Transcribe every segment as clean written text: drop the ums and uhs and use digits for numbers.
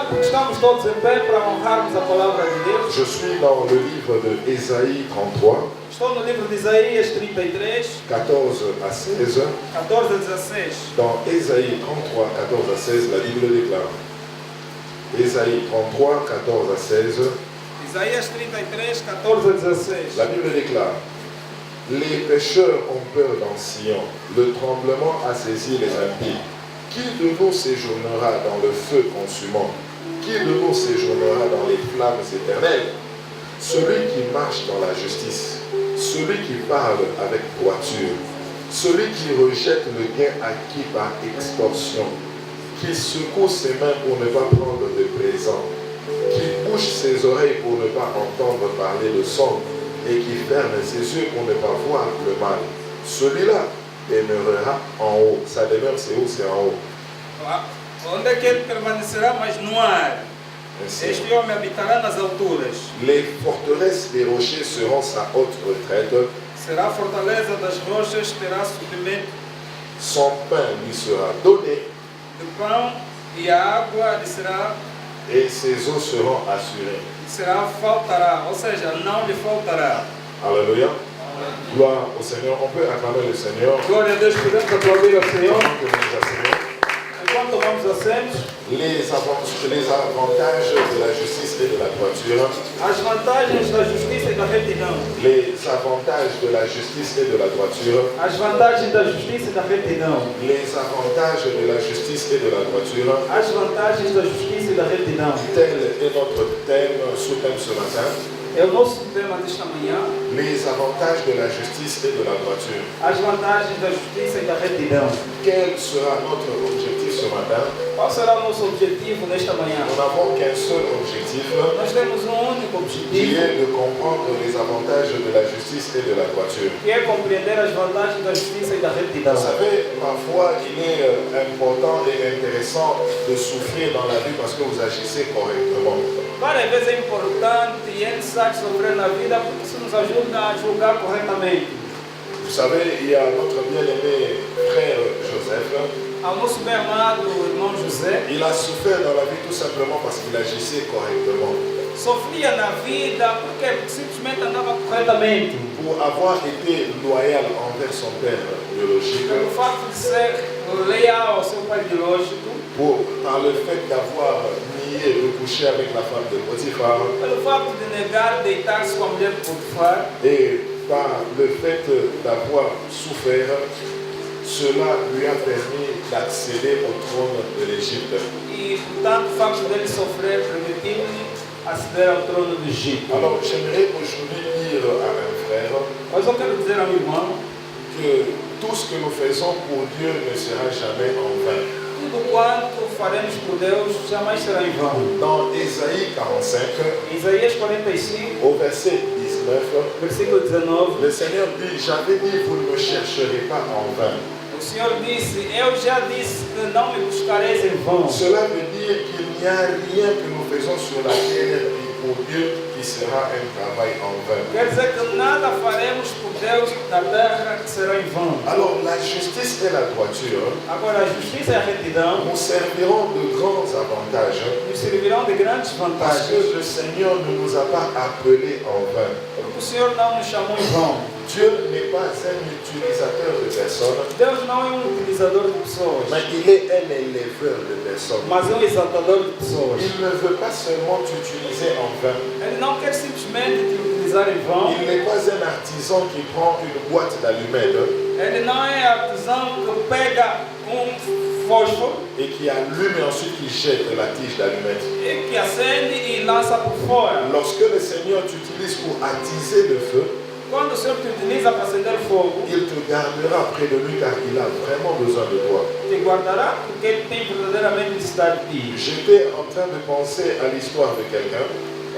obrigado porque estamos todos em pé para honrarmos a palavra de Deus. Je suis dans le livre de Ésaïe 33, Estou no livro de Isaías 33, 14 à 16. 14 a 16. Dans Ésaïe 33, 14 à 16, la Bible déclare. Ésaïe 33, 14 à 16, Isaías 33, 14 a 16. la Bible déclare. Les pécheurs ont peur dans Sion, le tremblement a saisi les impies. Qui de nous séjournera dans le feu consumant? Qui de nous séjournera dans les flammes éternelles? Celui qui marche dans la justice, celui qui parle avec droiture, celui qui rejette le gain acquis par extorsion, qui secoue ses mains pour ne pas prendre de présent, qui bouche ses oreilles pour ne pas entendre parler de sang, et qui ferme ses yeux pour ne pas voir le mal. Celui-là demeurera en haut. Sa demeure, c'est où? C'est en haut. Onde é que ele permanecerá, mas no ar? Ainsi, Este homem habitará nas alturas. les forteresses des rochers seront sa haute retraite. Será a fortaleza das rochas, terá suprimento Son pain lui sera donné de pão e a água lhe será, et ses eaux seront assurées. faltará, ou seja, não lhe faltará. Alléluia. Gloire au Seigneur. On peut acclamer le Seigneur. Glória a Deus, podemos aplaudir ao Senhor. Pendant que nous nous asseyons. Enquanto tomamos assentos, Les avantages de la justice et de la droiture. as vantagens da justiça e da retidão. Les avantages de la justice et de la droiture. As vantagens da justiça e da retidão. Les avantages de la justice et de la droiture. As vantagens da justiça e da retidão. Tel est notre thème, sous-thème ce matin. É o nosso tema desta manhã. Les avantages de la justice et de la droiture. As vantagens da justiça e da retidão. Quel sera notre objectif ce matin? Qual será o nosso objetivo nesta manhã? Nous n'avons qu'un seul objectif, Nós temos único qui objetivo, est de comprendre les avantages de la justice et de la droiture. que é compreender as vantagens da justiça e da retidão. Vous savez, parfois il est important et intéressant de souffrir dans la vie parce que vous agissez correctement. Várias vezes é importante e é necessário sofrer na vida porque isso nos ajuda a julgar corretamente. Vous savez, il y a notre bien-aimé frère Joseph. Ao nosso bem amado irmão José, Il a souffert dans la vie tout simplement parce qu'il agissait correctement. sofria na vida porque simplesmente andava corretamente. Pour avoir été loyal envers son père biologique, Pelo fato de ser leal ao seu pai biológico, par le fait d'avoir nié de coucher avec la femme de Potiphar, pelo fato de negar deitar-se com a mulher de Potifar, et par le fait d'avoir souffert, cela lui a permis d'accéder au trône de l'Égypte. e portanto o facto dele sofrer permitiu-lhe aceder ao trono do Egito. Alors j'aimerais aujourd'hui dire à un frère Mas eu quero dizer ao meu irmão, que tout ce que nous faisons pour Dieu ne sera jamais en vain. tudo quanto faremos por Deus jamais será em vão. Dans Ésaïe 45, Isaías 45, au verset 19, versículo 19, le Seigneur dit, j'avais dit, vous ne me chercherez pas en vain. o Senhor disse, eu já disse que não me buscareis em vão. Cela veut dire qu'il n'y a rien que nous faisons sur la terre qui, pour Dieu qui sera un travail en vain. Quer dizer que nada faremos por Deus na terra que será em vão. Alors la justice et la droiture Agora, a justiça e a retidão nous serviront de grands avantages nos servirão de grandes parce que vantagens. le Seigneur ne nous a pas appelés en vain. Porque o Senhor não nos chamou em vão. Dieu n'est pas un utilisateur de personnes, Deus não é um utilizador de pessoas, mais il est un éleveur de personnes. mas é um exaltador de pessoas. Il ne veut pas seulement t'utiliser en vain. Ele não quer simplesmente te utilizar em vão. Il n'est pas un artisan qui prend une boîte d'allumettes Ele não é artesão que pega fósforo et qui allume et ensuite qui jette la tige d'allumettes. e que acende e lança por fora. Lorsque le Seigneur t'utilise pour attiser le feu, Quando o Senhor te utiliza para acender fogo, il te gardera près de lui car il a vraiment besoin de toi. te guardará porque Ele tem verdadeiramente necessidade de ti. J'étais en train de penser à l'histoire de quelqu'un,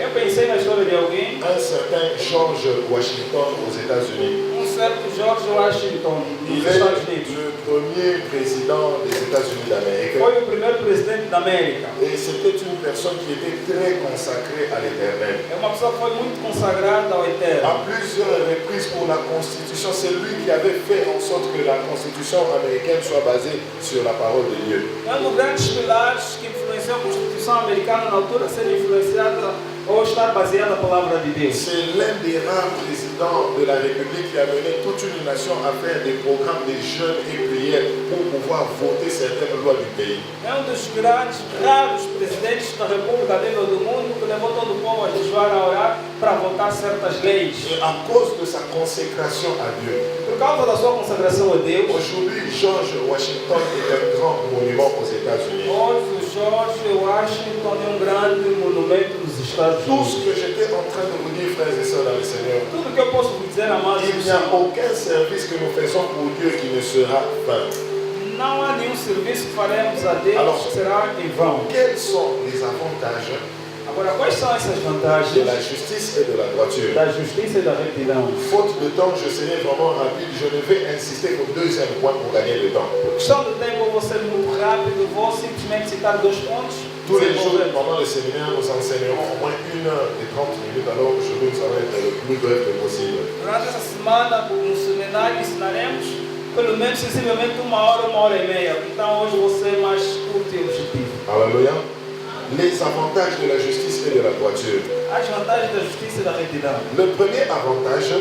Eu pensei na história de alguém, un certain George Washington aux États-Unis. certo George Washington, Il dos est Estados Unidos. le premier président des États-Unis d'Amérique. Foi o primeiro presidente da América. Et c'était une personne qui était très consacrée à l'Éternel. É uma pessoa que foi muito consagrada ao Eterno. À plusieurs reprises pour la Constitution, c'est lui qui avait fait en sorte que la Constitution américaine soit basée sur la parole de Dieu. É um dos grandes pilares que influenciou se a Constituição americana na altura ser influenciada ou estar baseada na palavra de Deus. C'est l'un des rares présidents de la République qui a mené toute une nation à faire des programmes de jeûne et prière pour pouvoir voter certaines lois du pays. É um dos grandes, raros presidentes da República a nível do mundo que levou todo o povo a jejuar, a orar para votar certas leis. Et à cause de sa consécration à Dieu, Por causa da sua consagração a Deus, aujourd'hui, George Washington est un grand monument aux États-Unis. hoje o George Washington é um grande monumento nos Estados Tout ce Unidos. que j'étais en train de vous dire, frères et sœurs dans le Seigneur, Tudo que eu posso vos dizer, amados, il n'y a aucun service que nous faisons pour Dieu qui ne sera vain. não há nenhum serviço que faremos a Deus Alors, que será em vão. Quels sont les avantages Agora, quais são essas de vantagens la justice et de la droiture? da justiça e da retidão? Faute de temps, je serai vraiment rapide. Je ne vais insister qu'au deuxième point pour gagner le temps. Por questão de tempo, eu vou ser muito rápido, vou simplesmente citar 2 pontos. Tous les jours, desenvolver. pendant le séminaire, nous enseignerons au moins 1h30. Alors, aujourd'hui, ça va être le plus bref possible. Durante essa semana, no seminário, ensinaremos pelo menos sensivelmente 1 hora, 1h30. Então, hoje vou ser mais curto e objetivo. Alléluia. Les avantages de la justice et de la droiture. As vantagens da justiça e da retidão. Le premier avantage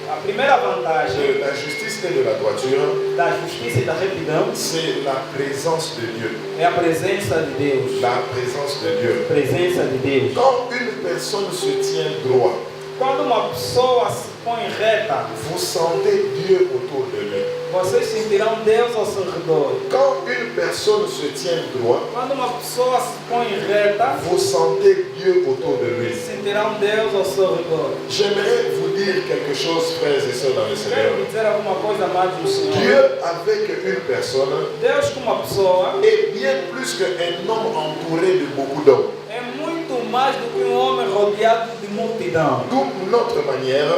A primeira vantagem de la justice et de la droiture, da justiça e da retidão c'est la présence de Dieu. é a presença de Deus. La présence de Dieu. Presença de Deus. Quand une personne se tient droit, Quando uma pessoa se põe reta, vous sentez Dieu autour de lui. vocês sentirão Deus ao seu redor. Quand une personne se tient droit, Quando uma pessoa se põe reta, vous sentez Dieu autour de lui. sentirão Deus ao seu redor. J'aimerais vous dire quelque chose, frères et sœurs dans le Seigneur. Quero lhe dizer alguma coisa mais do Senhor. Dieu avec une personne Deus com uma pessoa est bien plus qu'un homme entouré de beaucoup d'hommes. é muito mais do que um homem rodeado de multidão. D'où notre manière,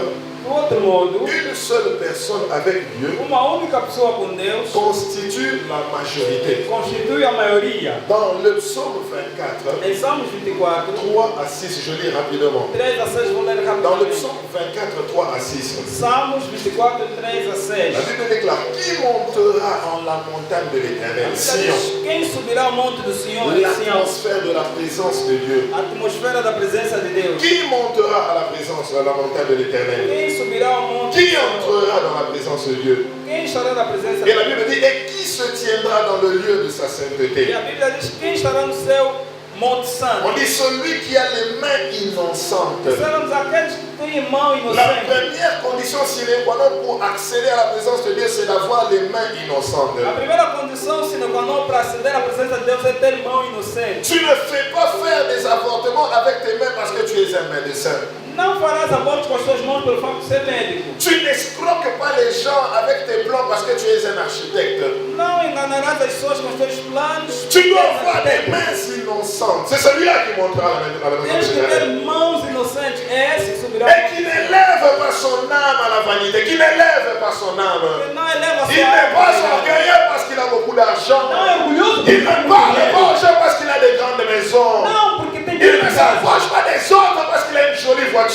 Do outro modo, une seule personne avec Dieu uma única pessoa com Deus constitue la majorité. constitui a maioria. Dans le psaume 24, Em Salmos 24, 3 à 6, je lis rapidement. 3 a 6, vou ler Dans le rapidamente. psaume 24, 3 à 6, Salmos 24, 3 a 6. la Bible déclare: Qui montera en la montagne de l'Éternel? Sion, Quem subirá ao monte do Senhor em Sião? l'atmosphère de la présence de Dieu. A atmosfera da presença de Deus. Qui montera à la présence de la montagne de l'Éternel? Quem subirá ao monte do Qui Senhor? entrera dans la présence de Dieu? Quem estará na presença Et de la Deus? Bible dit: Et qui se tiendra dans le lieu de sa E sainteté? a Bíblia diz: quem estará no seu monte On santo? dit: Celui qui a les mains innocentes. Seremos aqueles que têm mão La inocente. première condition sine qua non pour accéder à la présence de Dieu, c'est d'avoir les mains innocentes. A primeira condição, sine qua non, para aceder à presença de Deus é ter mão inocente. Tu ne fais pas faire des avortements avec tes mains parce que tu es un médecin. Não farás aborto com as suas mãos pelo fato de ser médico. Tu n'escroques pas les gens avec tes plans parce que tu es un architecte. Não enganarás as pessoas com os teus planos. Tu dois avoir des mains innocentes. C'est celui-là qui montrera la Tens présence que de ter Dieu. mãos inocentes. É esse que subirá ao Et monte. qui n'élève pas son âme à la vanité, qui n'élève pas son âme. Que não eleva a Il sua n'est pas alma. orgueilleux parce qu'il a beaucoup d'argent. Não é orgulhoso Il porque ne tem parle dinheiro. pas aux gens parce qu'il a des grandes maisons. Não, porque tem Il dinheiro ne em casa. s'approche pas des autres parce qu'il a une jolie voiture.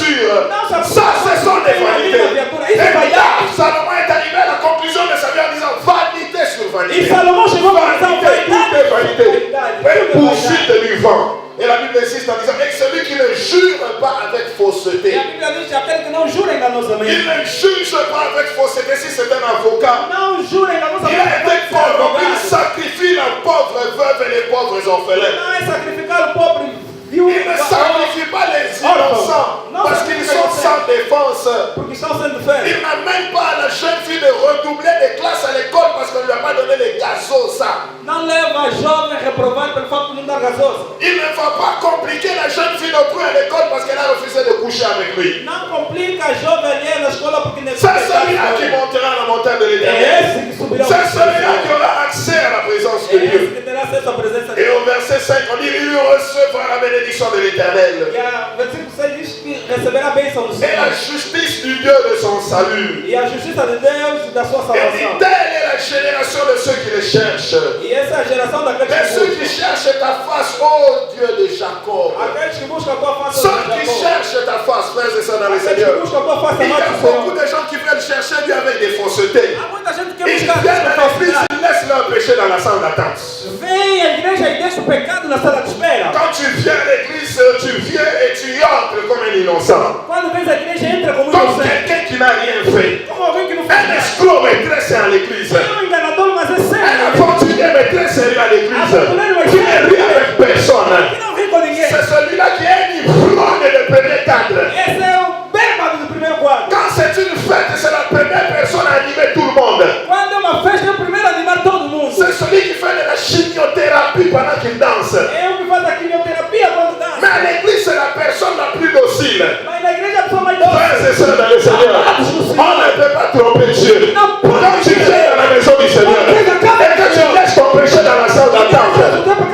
Non, ça- Ça, ce sont des vanités. Il Et se va y là, Salomon est arrivé à la conclusion de sa vie en disant: vanité sur E vanité. Salomão chegou a pensar: Vanité, tout est vanité. Et tudo é vaidade. poursuite du vent. Et la Bible insiste en disant: et celui qui ne jure pas avec E fausseté. a Bíblia diz: aquele que não jura Il enganosamente. ne juge pas avec fausseté. Si c'est un avocat, Não jura il a enganosamente. été pauvre, il sacrifie la pauvre veuve et les pauvres orphelins. Não é sacrificar o pobre viúvo. Il ne sacrifie pas les innocents parce qu'ils sont sans défense. Porque estão sendo férias. Il n'a même pas à la jeune fille de redoubler des classes à l'école parce qu'on ne lui a pas donné les gazos, ça. Não leva a jovem a reprovar pelo fato de não dar gasosa. Il ne va pas compliquer la jeune fille d'autrui à l'école parce qu'elle a refusé de coucher avec lui. Não complica a jovem alheia na escola porque não C'est celui-là qui montera à la montagne de É l'Éternel. esse que subirá ao C'est monte do celui-là qui Senhor. aura accès à la présence de É esse Dieu. que terá acesso à presença de Et Deus. au verset 5, on dit: il recevra la bénédiction de l'Éternel E a versículo 6 diz que receberá a bênção do et la Senhor. justice du Dieu de son salut. E a justiça de Deus e da sua Et dit: salvação. telle est la génération de ceux qui le cherchent. E essa é a geração daqueles Mais que ceux qui buscam. cherchent ta face, ô Dieu de Jacob. Aqueles que buscam a tua face, Ceux ó qui Jacob. cherchent ta face, frères et sœurs dans le Aqueles que Seigneur. buscam a tua face, Il y a amado beaucoup Senhor. de gens qui veulent chercher Dieu avec des faussetés. Há muita gente que Ils quer buscar viennent Deus à com l'église, falsidade. ils laissent leur péché dans la salle d'attente. Vem à igreja e deixa o pecado na sala de espera. tu viens à l'église, tu viens et tu y entres comme un innocent. Quando vens à igreja, entra como Comme inocente. quelqu'un qui n'a rien fait. Como alguém que não faz Un nada. escroc maîtresse à l'église. É um enganador, mas é Un sério. aventurier maîtresse sérieux à l'église. Qui ne rit avec personne. Que não ri com ninguém. C'est celui-là qui est un ivrogne de premier cadre. Esse é o bêbado do primeiro quadro. Quand c'est une fête, c'est la première personne à animer tout le monde. Quando é uma festa, é o primeiro a animar todo mundo. C'est celui qui fait de la chimiothérapie pendant qu'il danse. É o que faz a quimioterapia quando dança. Mais à l'église, c'est la personne la plus docile. Mas na igreja a pessoa mais doce. Frères et sœurs dans le Seigneur, on ne peut pas tromper Dieu. Quand tu viens dans la maison du Seigneur et que tu laisses ton péché dans la salle d'attente,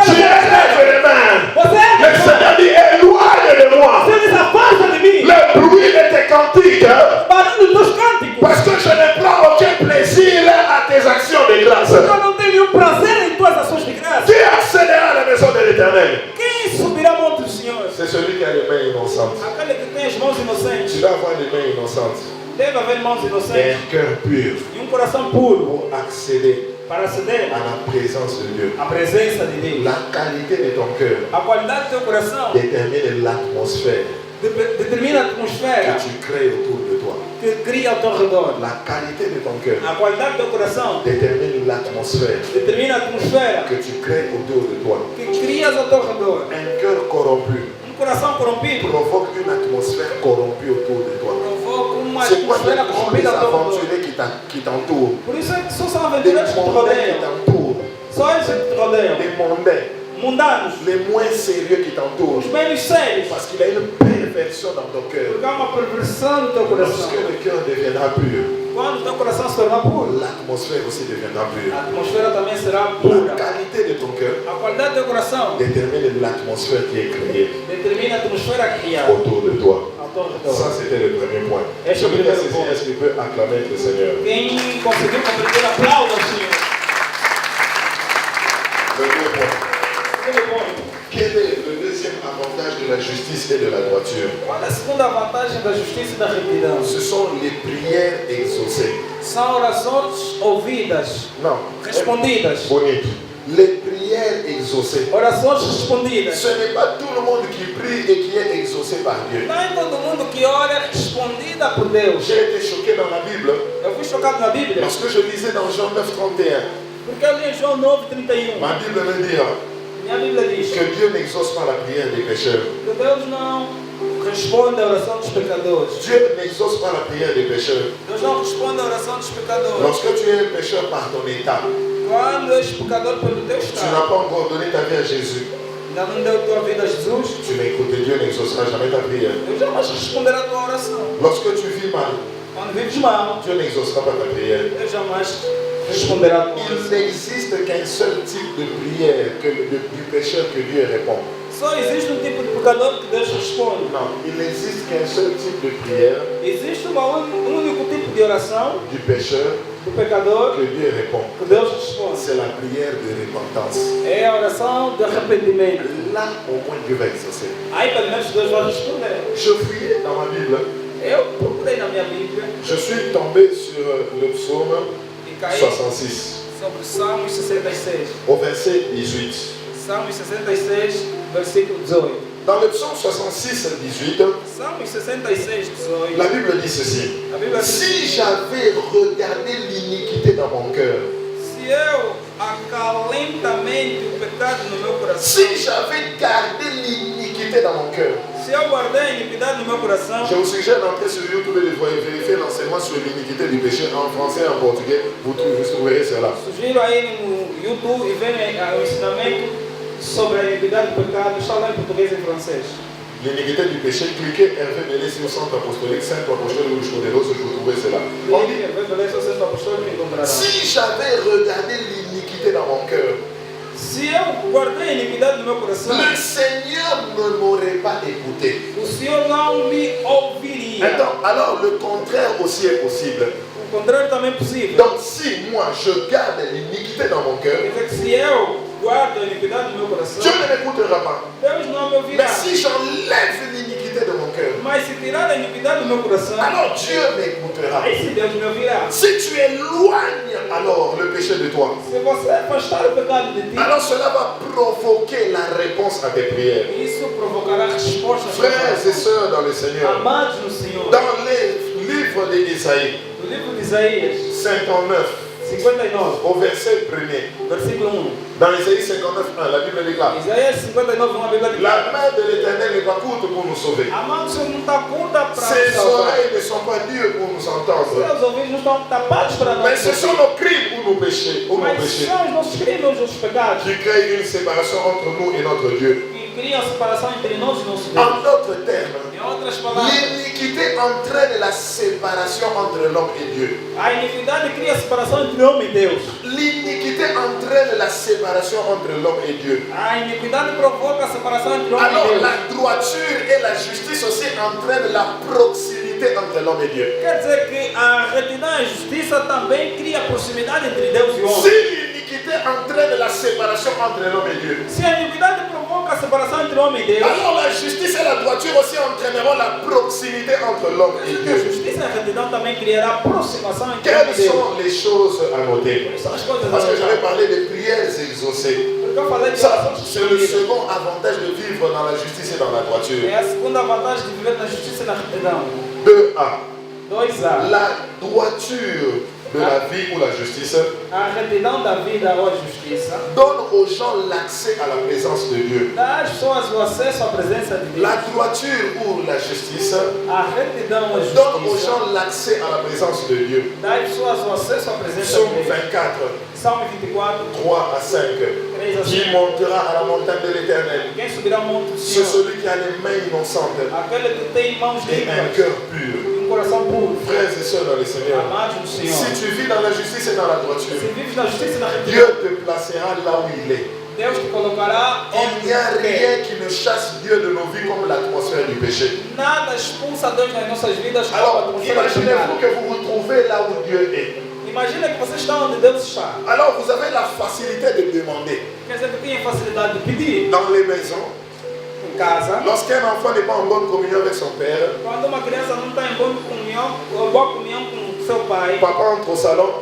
tu élèves les mains. Le Seigneur dit, éloigne de moi Você se afasta de mim. le bruit de tes cantiques, Barulho dos cânticos. parce que je ne prends aucun plaisir à tes actions de grâce. Eu não tenho nenhum prazer em tuas ações de graça. Qui accédera à la maison de l'Éternel? Quem subirá ao monte do Senhor? C'est celui qui a les mains innocentes. Aquele que tem as mãos inocentes. Tu dois avoir les mains innocentes Deve haver mãos et inocentes un cœur pur e um coração puro pour accéder para aceder à la présence de Dieu. à presença de Deus. La qualité de ton cœur A qualidade do teu coração détermine l'atmosphère determina a atmosfera que tu crées autour de toi. que cria ao teu redor. La qualité de ton cœur A qualidade do teu coração détermine l'atmosphère determina a atmosfera que tu crées autour de toi. que crias ao teu redor. Un cœur corrompu Coração corrompido provoque une atmosphère corrompue autour de toi. provoca uma C'est quoi atmosfera les corrompida ao teu redor. aventuriers qui t'entourent? Por isso é que são Des aventureiros que te mondains qui rodeiam. t'entourent. Só eles que te rodeiam. Des mondains, Mundanos, les moins sérieux qui t'entourent. os menos sérios. Parce qu'il y a une perversion dans ton cœur. Porque há uma perversão no teu coração. Lorsque le cœur deviendra pur, Quando o teu coração se tornar puro, l'atmosphère aussi deviendra pure. a atmosfera também será La pura. qualité de ton cœur A qualidade do teu coração détermine l'atmosphère qui est créée determina a atmosfera criada autour de toi. ao teu redor. Ça, c'était le premier point. Est-ce que Celui qui a le saisi, premier est-ce qu'il peut acclamer le Seigneur? Quem conseguiu compreender, aplauda o Senhor. Le deux point. Segundo ponto. Quel est le deuxième avantage de la justice et de la droiture? Qual é a segunda vantagem da justiça e da retidão? Ce sont les prières exaucées. São orações ouvidas, Non, respondidas. bonito. Les prières exaucées. Orações respondidas. Ce n'est pas tout le monde qui prie et qui est exaucé par Dieu. Não é todo mundo que ora é respondida por Deus. J'ai été choqué dans la Bible Eu fui chocado na Bíblia, lorsque je lisais dans Jean 9:31. porque eu li em João 9:31. Ma Bible me dit Minha Bíblia diz que Dieu n'exauce pas la prière des pécheurs. que Deus não responde à oração dos pecadores. Dieu n'exauce pas la prière des pécheurs. Deus não responde à oração dos pecadores. Lorsque tu es un pécheur par ton état, Quando és pecador pelo teu tu n'as estado, pas encore donné ta vie à Jésus, ainda não deu tua vida a Jesus, tu n'écoutes Dieu n'exaucera jamais ta prière. Deus jamais responderá a tua oração. Lorsque tu vis mal, Quando vives mal, Dieu n'exaucera pas ta prière. Deus jamais responderá a tua Il oração. n'existe qu'un seul type de prière du pécheur que Dieu répond. Só existe um tipo de pecador que Deus responde. Non, il n'existe qu'un seul type de prière Existe um único tipo de oração du pécheur do pecador que Dieu répond. que Deus responde. C'est la prière de repentance. É a oração de arrependimento. Là, au moins, Dieu va exaucer. Aí pelo menos Deus vai responder. Je fouillais dans ma Bible. Eu procurei na minha Bíblia Je suis tombé sur le psaume e caí 66, sobre Salmos 66. au verset 18. Salmos 66, versículo 18. Dans le psaume 66, 18, Salmos 66, 18. la Bible dit ceci. A Bíblia diz: Si j'avais regardé l'iniquité dans mon cœur, se eu acalento a mente o pecado no meu coração, si j'avais gardé l'iniquité dans mon cœur, se eu guardei a iniquidade no meu coração, je vous suggère d'entrer sur YouTube et de vérifier l'enseignement sur l'iniquité du péché en français et en portugais. Vous trouverez cela. sugiro aí no YouTube e verem o ensinamento sobre a iniquidade do pecado. Está lá em português e em francês. L'iniquité du péché, cliquez Hervé Mélé sur Centre Apostolique, Centre Apostolique Rouge Poderoso, je vous trouverez cela. On dit, si j'avais regardé l'iniquité dans mon cœur, se eu guardei a iniquidade no meu coração, le Seigneur ne m'aurait pas écouté. o Senhor não me ouviria. Alors le contraire aussi est possible. O contrário também é possível. Donc si moi je garde l'iniquité dans mon cœur, Quer dizer que se eu guardo a iniquidade no meu coração, Dieu ne m'écoutera pas. Deus não me ouvirá. Mais si j'enlève l'iniquité l'iniquité de mon cœur, Mas se tirar a iniquidade do meu coração, alors Dieu m'écoutera. aí sim Deus me ouvirá. Si tu éloignes alors le péché de toi, Se você afastar o pecado de ti, alors cela va provoquer la réponse à tes prières. isso provocará respostas. Frères et sœurs dans le Seigneur, Amados no Senhor. dans les livres d'Ésaïe, No livro de Isaías 59, 59, au verset 1er, versículo 1. dans Ésaïe 59, 1, la Bible déclare: Isaías 59, uma Bíblia de la main de l'Éternel n'est pas courte pour nous sauver. A mão do Senhor não está curta para Ses nos salvar. oreilles ne sont pas dures pour nous entendre. Seus ouvidos não estão tapados para nós. Mais ce sont nos crimes ou nos péchés, Mas são os nossos crimes, os nossos pecados, qui créent une séparation entre nous et notre Dieu. que criam a separação entre nós e nosso Deus. En d'autres termes, Em outras palavras, l'iniquité entraîne la séparation entre l'homme et Dieu. a iniquidade cria a separação entre homem e Deus. L'iniquité entraîne la séparation entre l'homme et Dieu. A iniquidade provoca a separação entre homem Alors e Deus. la droiture et la justice aussi entraînent la proximité entre l'homme et Dieu. Quer dizer que a retidão e a justiça também cria proximidade entre Deus e o Si homem. l'iniquité entraîne la séparation entre l'homme et Dieu, Se a iniquidade provoca a separação entre homem e Deus, alors la justice et la droiture aussi entraîneront la proximité entre l'homme et a Dieu. justiça e a retidão também criará aproximação entre homem Quelles e Deus. sont les choses à noter? Quais são as coisas Parce que a j'avais parlé des prières exaucées. Porque eu falei de Ça, orações c'est le respondidas. second avantage de vivre dans la justice et dans la droiture. É a segunda vantagem de viver na justiça e na retidão. 2A. 2A. La droiture de la vie ou la justice A retidão da vida ou a justiça donne aux gens l'accès à la présence de Dieu. dá às pessoas o acesso à presença de Deus. La droiture ou la justice A retidão ou a donne aux justiça gens l'accès à la présence de Dieu. dá às pessoas o acesso à presença Psaume de Deus. 24, Salmo 24, 3 à 5. 3 a 5. Qui montera à la montagne de l'Éternel? Quem subirá ao monte do C'est Senhor? celui qui a les mains innocentes Aquele que tem mãos et un limpas cœur pur. e um coração puro. Frères et sœurs dans le Seigneur, Amados do Senhor. si tu vis dans la justice et dans la Se droiture, vives na justiça e na Dieu retidão, te placera là où il est. Deus te colocará Il onde n'y a quer. rien qui ne chasse Dieu de nos vies comme l'atmosphère du péché. Nada expulsa Deus nas nossas vidas como a Alors, atmosfera do imaginez-vous pecado. que vous vous trouvez là où Dieu est. Imagina que você está onde Deus está. Alors, vous avez la facilité de demander. Quer dizer que tem facilidade de pedir Dans les maisons, em casa. lorsqu'un enfant n'est pas en bonne communion avec son père, Quando uma criança não está em boa comunhão com seu pai, papa entre au salon,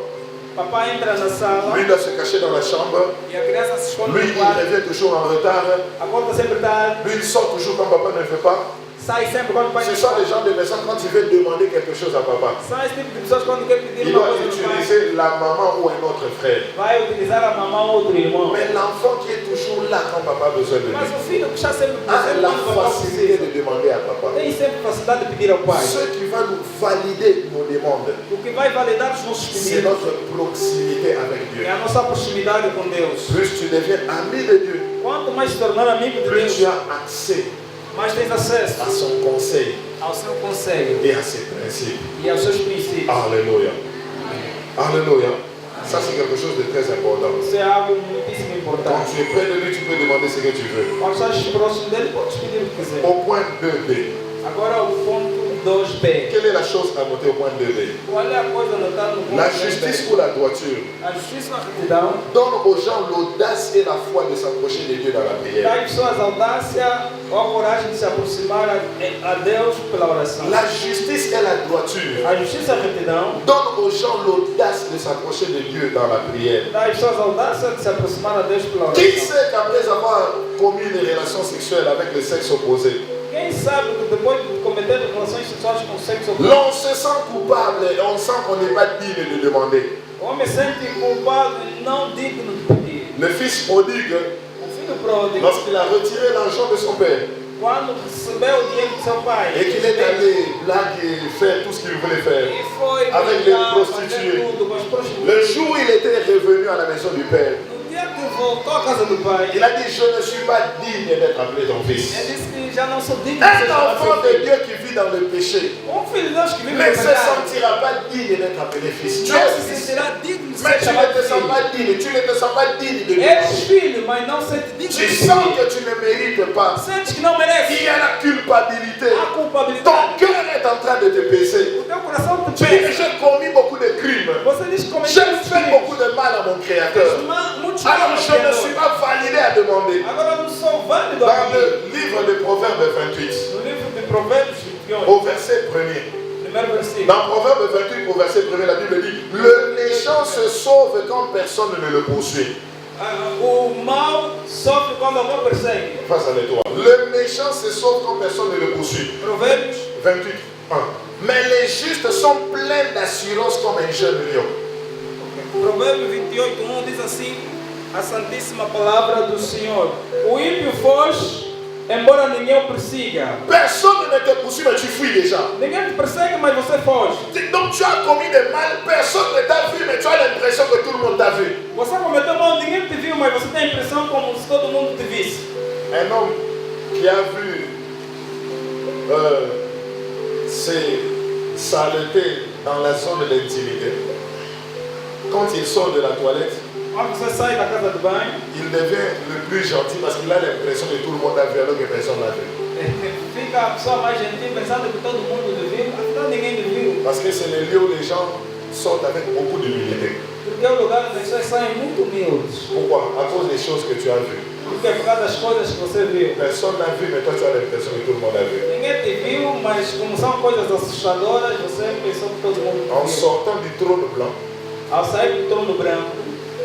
papai entra na sala lui doit se cacher dans la chambre, e a criança se esconde lui no il quarto, revient toujours en retard, acorda sempre tarde, lui il sort toujours quand papa ne le fait pas. sai sempre quando o pai Ce não sont está. les gens de maison quand ils veulent demander quelque chose à papa. São esse tipo de pessoas quando quer pedir Il uma doit coisa do pai, utiliser la maman ou un autre frère. vai utilizar a mamãe ou outro irmão. Mais l'enfant qui est toujours là quand papa a besoin de Mas lui, o filho que está sempre a presente la quando o papai facilité precisa, de demander à papa. tem sempre facilidade de pedir ao pai. Ce qui va nous valider nos demandes, O que vai validar os nossos c'est pedidos notre proximité avec Dieu. é a nossa proximidade com Deus. Plus tu deviens ami de Dieu, Quanto mais se tornar amigo de plus Deus, tu as accès mais tens acesso à son conseil ao seu conselho et à ses principes. e aos seus princípios. Alléluia. Alléluia. Ça, c'est quelque chose de très important. Isso é algo muitíssimo Quand importante. tu es près de lui, tu peux demander ce que tu veux. Quando estás próximo dele, podes pedir o que quiser. Au point 2b, Agora o ponto 2b. quelle est la chose à noter au point 2b? Qual é a coisa notada no ponto La 2b? justice ou la droiture A justiça e a retidão donne aux gens l'audace et la foi de s'approcher de Dieu dans la dá prière. às pessoas a audácia ou a coragem de se aproximar a Deus pela oração. La justice et la droiture A justiça e a retidão donne aux gens l'audace de s'approcher de Dieu dans la prière. dá às pessoas a audácia de se aproximar a Deus pela Qui oração. sait qu'après avoir commis des relations sexuelles avec le sexe opposé, Quem sabe que depois de cometer relações sexuais com o sexo oposto, l'on se sent coupable et on sent qu'on n'est pas digne de demander. o homem sente culpado e não digno de pedir. Le fils prodigue, O filho pródigo, lorsqu'il a retiré l'argent de son père quando recebeu o dinheiro do seu pai, et qu'il est allé blaguer, faire tout ce qu'il voulait faire, e foi avec les brincar, prostituées. fazer tudo com as prostitutas. Le jour où il était revenu à la maison du père, No dia que voltou à casa do pai, il a dit: je ne suis pas digne d'être appelé ton fils. ele disse que já não sou digno de ser Un chamado enfant seu de filho. Dieu qui vit dans le péché Filho de Deus que vive ne no se pecado sentira pas digne d'être appelé fils. Tu não es se fils, sentirá digno de mais ser tu ne chamado te sens filho. pas digne, tu ne te sens pas digne de És demander. filho, mas não sente digno Tu de sens pedir. que tu ne mérites pas. Sentes que não Il merece. y a la culpabilité. Há Ton culpabilidade. cœur est en train de te peser. O teu coração te Tu dis: pesa. j'ai commis beaucoup de crimes. Você diz que J'ai cometeu fait beaucoup de mal à mon Créateur. muitos Alors maus je ne suis pas validé à demander. Agora eu não sou válido a Dans pedir. le livre de Proverbes 28, No livro de Provérbios 28, au verset 1er. primeiro versículo. Dans Proverbe 28, au verset 1er, la Bible dit, le méchant se sauve quand personne ne le poursuit. O mal sofre quando alguém persegue. Face à toi. Le méchant se sauve quand personne ne le poursuit. Provérbios 28, 1. Mais les justes sont pleins d'assurance comme un jeune lion. Provérbio 28, diz assim, a santíssima palavra do Senhor. O ímpio foge, embora ninguém o persiga. Personne ne te poursuit, mais tu fuis déjà. Ninguém te persegue, mas você foge. Donc tu as commis des mal, personne ne t'a vu, mais tu as l'impression que tout le monde t'a vu. Você cometeu mal, ninguém te viu, mas você tem a impressão como se todo mundo te visse. Un homme qui a vu ses saletés dans la zone d'intimité, quand il sort de la toilette, Quando você sai da casa de banho, il devient le plus gentil parce qu'il a l'impression que tout le monde a vu alors que personne n'a vu. fica a pessoa mais gentil pensando que todo mundo te viu, afinal ninguém te viu. Parce que c'est le lieu où les gens sortent avec beaucoup d'humilité. Porque é o lugar onde as pessoas saem muito humildes. Pourquoi? À cause des choses que tu as vues. Porque é por causa das coisas que você viu. Personne n'a vu, mais toi tu as l'impression que tout le monde a vu. Ninguém te viu, mas como são coisas assustadoras, você pensou que todo mundo te En viu. sortant du trône blanc, Ao sair do trono branco,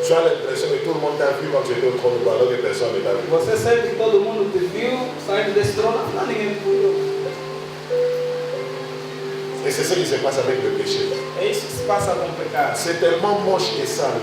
tu as l'impression que tout le monde t'a vu quand tu étais au trône blanc alors que personne ne t'a vu. você sente que todo mundo te viu, saindo desse trono, afinal ninguém te viu. Et c'est ce qui se passe avec le péché. É isso que se passa com o pecado. C'est tellement moche et sale.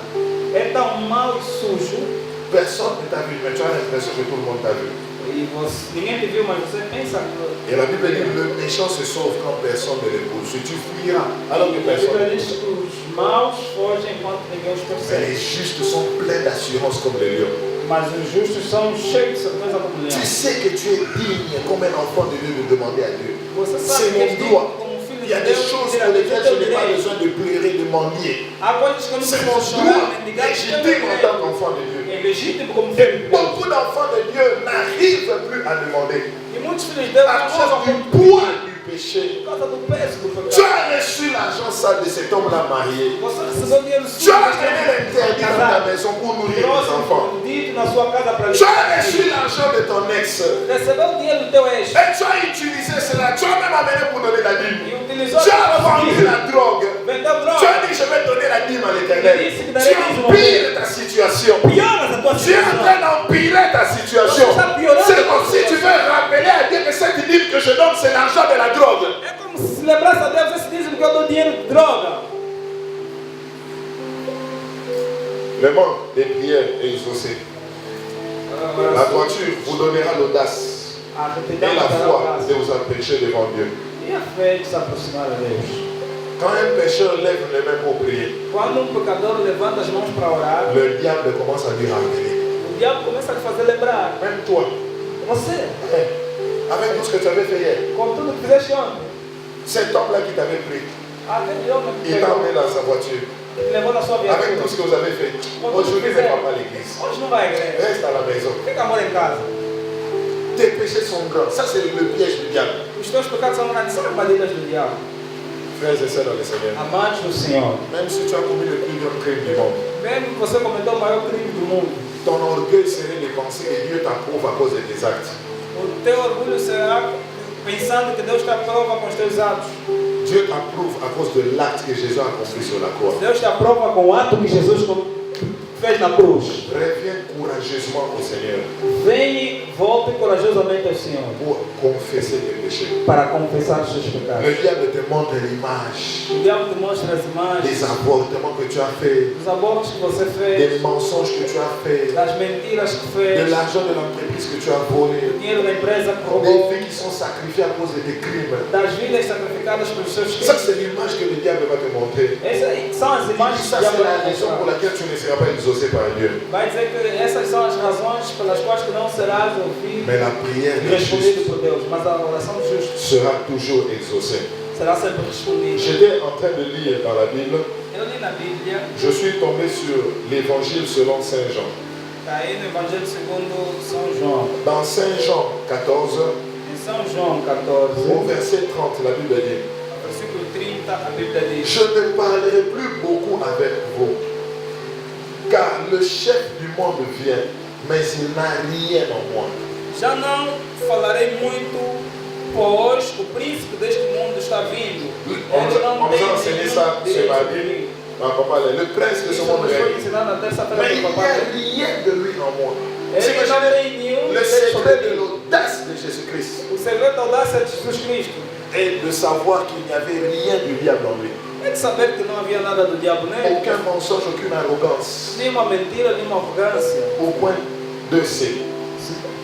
É tão mau e sujo, Personne ne t'a vu, mais tu as l'impression que tout le monde t'a vu. e ninguém te viu, mas você pensa que... Et la Bible dit, le méchant se sauve quand personne ne le poursuit. Tu fuiras alors que A personne ne Bíblia le diz poursuit. que os maus fogem enquanto ninguém os Mais persegue. les justes sont pleins d'assurance comme les lions. Mas os justos são cheios de certeza como Tu leão. sais que tu es digne comme un enfant de Dieu de demander à Dieu. Você C'est sabe que mon és digno droit. como filho Il y a de des Deus. choses Dizer pour a Deus, lesquelles é je teu n'ai pas direito. besoin de pleurer, de mendier. Há coisas que eu não C'est mon preciso chorar, droit mendigar, porque é teu légitime en tant direito. qu'enfant de Dieu. É legítimo como Et filho de Deus. beaucoup d'enfants de Dieu n'arrivent plus à demander E muitos filhos de Deus à não chegam cause du por poids du péché. por causa do peso do Tu pecado. as reçu l'argent sale de cet homme-là marié. Você recebeu dinheiro Tu sujo, as amené l'interdit dans ta maison pour nourrir tes enfants. dito na sua casa para Tu as reçu l'argent de ton ex. recebeu o dinheiro do teu ex Et tu as utilisé cela. Tu as même amené pour donner la dîme. e utilizou Tu as vendu la drogue. vendeu Tu droga. as dit je vais donner la dîme à l'éternel. Tu empires ta situation. Pioras a tua Tu es en situação. train d'empirer ta situation. C'est comme si tu veux rappeler à Dieu que cette dîme que je donne, c'est l'argent de la drogue. É como se lembrasse a Deus esse dízimo que eu dou dinheiro de droga. Le manque des prières est exaucé. La voiture vous donnera l'audace A et retidão la dará foi graça. de vous approcher devant Dieu. E a fé de se aproximar a Deus. Quand un pécheur lève les mains pour prier, Quando pecador levanta as mãos para orar, le diable commence à lui rappeler. o diabo começa a lhe fazer lembrar. Même toi, Você, avec tout ce que tu avais fait hier, com tudo que fizeste ontem, cet homme-là qui t'avait pris, aquele homem que il t'a pegou, emmené dans sa voiture. que te levou na sua Avec viatura. tout ce que vous avez fait, aujourd'hui ne va pas à l'église. Hoje não vai à igreja. Reste à la maison. Fica a amor em casa. Tes péchés sont grands. Ça, c'est le piège du diable. Os teus pecados são grandes, são armadilhas do diabo. Frères et sœurs dans le Seigneur, Amados do Senhor, même si tu as commis le plus grand crime du monde, mesmo que você cometeu o maior crime do mundo, ton orgueil serait de penser que Dieu t'approuve à cause de tes actes. o teu orgulho será pensando que Deus te aprova com os teus atos. Dieu t'approuve à cause de l'acte que Jésus a accompli sur la croix. Deus te aprova com o ato que Jesus fez na cruz. Reviens courageusement au Seigneur Vem e volte corajosamente ao Senhor pour confesser tes péchés. para confessar os teus pecados. Le diable te montre l'image O diabo te mostra as des imagens, avortements que tu as fait, dos abortos que você fez, des mensonges que tu as fait, das mentiras que de fez, l'argent de l'entreprise que tu as volé, do dinheiro da empresa que des roubou, vies qui sont sacrifiées à cause de tes crimes. das vidas sacrificadas pelos seus Ça, filhos. c'est l'image que le diable va te montrer. Essas aí são as Et imagens que ça, o diabo c'est la vai raison pour mostrar. laquelle tu ne seras pas exaucé par Dieu. Vai dizer que essas são as razões pelas quais que não serás ouvido Mais la prière e des respondido justes por Deus, mas a oração do justo sera toujours exaucée. será sempre respondida. J'étais en train de lire dans la Bible, Eu li na Bíblia, je suis tombé sur l'évangile selon Saint Jean. está aí no Evangelho segundo São João. Dans Saint Jean 14, Em São João 14, au verset 30, la Bible dit, versículo 30, a Bíblia diz: je ne parlerai plus beaucoup avec vous, car le chef du monde vient, mais il n'a rien en moi. Já não falarei muito Pois o príncipe deste mundo está vindo. Ele não On tem nous a enseigné ça ce direito mardi. sobre mim. Papa, le prince de ce Isso monde nos foi règne. ensinado na terça-feira Mais il do n'y papai. a rien de lui en moi. Ele não Imaginez tem nenhum le direito sobre secret de mim. l'audace de Jésus-Christ O segredo da audácia de Jesus Cristo est de savoir qu'il n'y avait rien du diable en lui. é de saber que não havia nada do diabo nele. Aucun mensonge, aucune arrogance. Nem uma mentira, nem uma arrogância. Au point 2c.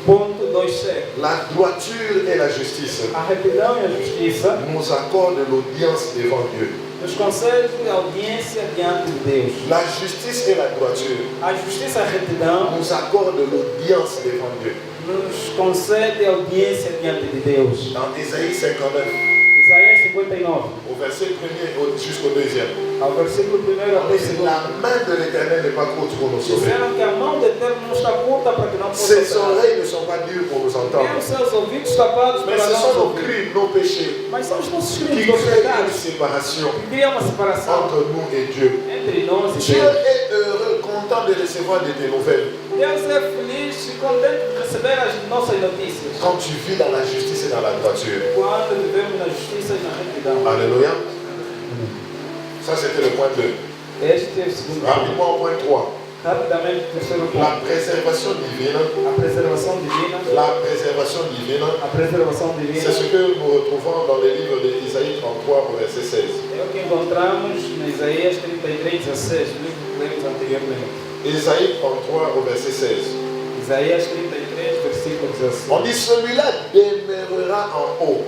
Ponto 2c. La droiture et la justice A retidão e a justiça nous accordent l'audience devant Dieu. nos concede audiência diante de Deus. La justice et la droiture A justiça e a retidão nous accordent l'audience devant Dieu. nos concede audiência diante de Deus. Dans Ésaïe 59, Isaías 59, au verset 1er jusqu'au 2e, ao versículo 1 on até dit 2. la main de l'Éternel n'est pas courte pour nous sauver. Disseram que a mão do Eterno não está curta para que não possa Ses operar. oreilles ne sont pas dures pour nous Nem entendre. os seus ouvidos tapados Mais para ce não sont nos ouvir. crimes, nos péchés Mas são os nossos qui crimes, nossos créent une pecados, séparation que criam uma separação entre nous et Dieu. entre nós e Dieu Deus. est heureux, content de recevoir de tes nouvelles. Deus é feliz e contente de receber as nossas notícias. Quand tu vis dans la justice et dans la droiture. Quando vivemos na justiça e na retidão. Alléluia. Ça, c'était le point 2. Este é o segundo ponto. Rapidement, au point 3. Rapidamente, o terceiro La ponto. préservation divine. A preservação divina. La préservation divine. A preservação divina C'est ce que nous retrouvons dans le livre d'Isaïe 33 au verset 16. é o que encontramos em Isaías 33, 16, o livro que lemos anteriormente. Isaïe 33 au verset 16. Isaías 33, versículo 16. On dit celui-là demeurera en haut.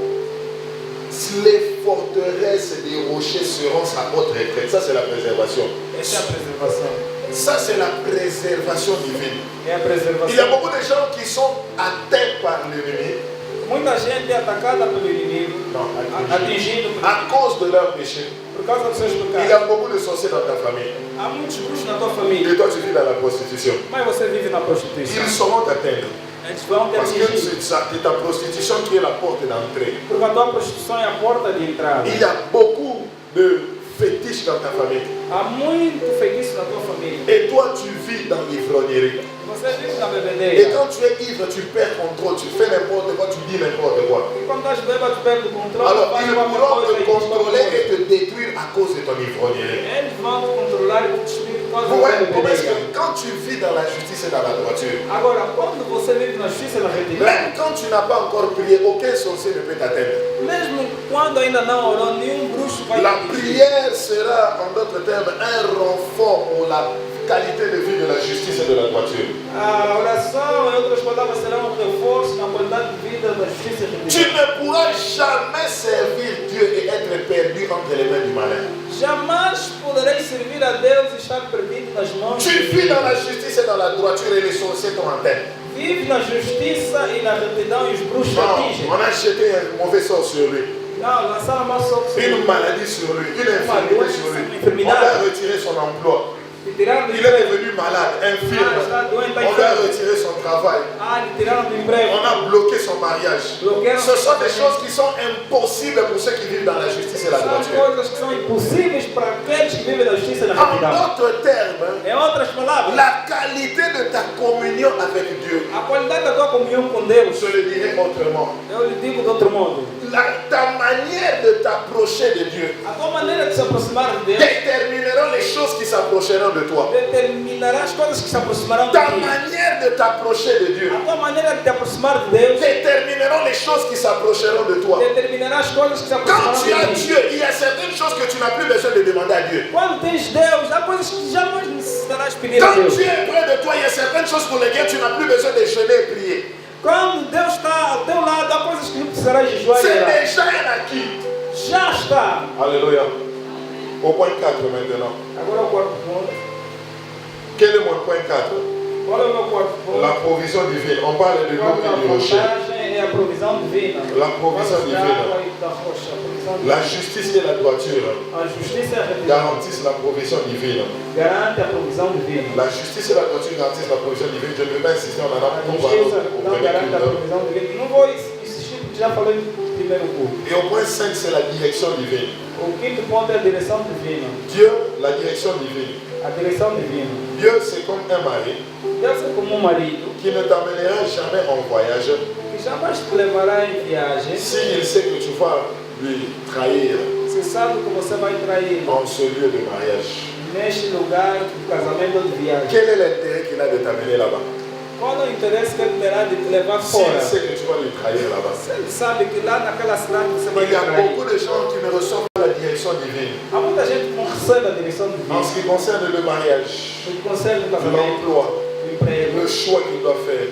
Les forteresses des rochers seront sa haute retraite. Ça, c'est la préservation. Essa é a preservação. Ça, c'est la préservation divine. É a Il y a preservação. beaucoup de gens qui sont atteints par l'ennemi Muita gente é atacada pelo inimigo, Non, atingido à cause de leur péché. por causa dos seus Il y pecados. a beaucoup de sorciers dans ta famille. Há muitos bruxos na tua família, Et toi, tu vis dans la prostitution. mas você vive na prostituição. Ils sauront t'atteindre. Eles vão te Parce que atingir. c'est ta prostitution qui est la porte d'entrée. Porque a tua prostituição é a porta de entrada. Il y a beaucoup de fétiches dans ta famille. Há muito feitiço na tua família. Et toi, tu vis dans l'ivrognerie. Você vive na Et bebedeira. quand tu es ivre, tu perds contrôle. Tu fais n'importe quoi, tu dis n'importe quoi. E quando estás bêbado, tu perde o controle. Alors, faz ils qualquer pourront coisa te e diz qualquer contrôler coisa. et te détruire à cause de ton ivrognerie. Eles vão te controlar e te destruir por causa Vous da voyez comment est-ce bebedeira. que quand tu vis dans la justice et dans la droiture, Agora, quando você vive na justiça e na retidão, même quand tu n'as pas encore prié, aucun sorcier ne peut t'atteindre. mesmo quando ainda não orou, nenhum bruxo vai La te atingir. prière sera, en d'autres termes, un renfort pour la qualité de vie de la justice et de la droiture. A oração, em outras palavras, será um reforço na qualidade de vida da justiça e Tu retidão. ne pourras jamais servir Dieu et être perdu entre les mains du malin. Jamais poderei servir a Deus e estar perdido nas mãos Tu de vis dans Deus. la justice et dans la droiture et les sorciers t'ont en tête. Vive na justiça e na retidão e os bruxos te Non, atingem. on a jeté un mauvais sort sur lui, Não, lançaram uma sorte une maladie sur lui, une infirmité sur lui. On a retiré son emploi. e tiraram do Il est emprego. devenu malade, infirme. Está doente, está On lui a enfermo. retiré son travail. Lhe tiraram do emprego. On a bloqué son mariage. Bloquearam Ce sont des choses qui sont impossibles pour ceux qui vivent dans la justice et la São droiture. coisas que são impossíveis para aqueles que vivem na justiça e na En retidão. d'autres termes, Em outras palavras, la qualité de ta communion avec Dieu, a qualidade da tua comunhão com Deus, je le dirais autrement, eu lhe digo de outro modo, ta manière de t'approcher de Dieu a tua maneira de se aproximar de Deus détermineront les choses qui s'approcheront de toi. determinará as coisas que se aproximarão de Ta ti. manière de t'approcher de Dieu A tua maneira de te aproximar de Deus détermineront les choses qui s'approcheront de toi. determinará as coisas que se Quand aproximarão tu as de ti. Dieu, il y a certaines choses que tu n'as plus besoin de demander à Dieu. Quando tens Deus, há coisas que jamais necessitarás pedir a Quand Deus. tu es près de toi, il y a certaines choses pour lesquelles tu n'as plus besoin de jeûner et prier. Quando Deus está ao teu lado, há coisas que não precisarás jejuar e C'est orar. déjà un acquis. Já está. Alléluia. Au point 4 maintenant. Agora o quarto ponto. Quel est mon point 4? Qual é o meu quarto ponto? La provision divine. On parle de l'eau Quarta et du rocher. vantagem é a provisão divina. La provision Quando da divine. água e da rocha, a provisão divina. La justice et la droiture A justiça e a retidão garantissent la provision divine. garante a provisão divina. La justice et la droiture garantissent la provision divine. Je ne vais pas insister, on en a A beaucoup justiça e a parlé au retidão premier garante a culte. provisão divina. Não vou insistir porque já falei no primeiro culto. Et au point 5, c'est la direction divine. O quinto ponto é a direção divina. Dieu, la direction divine, A direção divina. Dieu, c'est comme un mari Deus é como um marido qui ne t'amènera jamais en voyage que jamais te levará em viagem s'il sait que tu vas lui trahir se sabe que você vai trair en ce lieu de mariage. neste lugar do casamento ou de viagem. Quel est l'intérêt qu'il a de t'amener là-bas? Qual é o interesse que ele terá de te levar S'il fora? sait que tu vas lui trahir là-bas. Se ele sabe que lá naquela cidade você vai Il y a trair. beaucoup de gens qui ne reçoivent pas la direction divine Há muita gente que não recebe a direção en divina. ce qui concerne le mariage, O conselho do casamento, l'emploi, o emprego, le choix qu'il doit faire.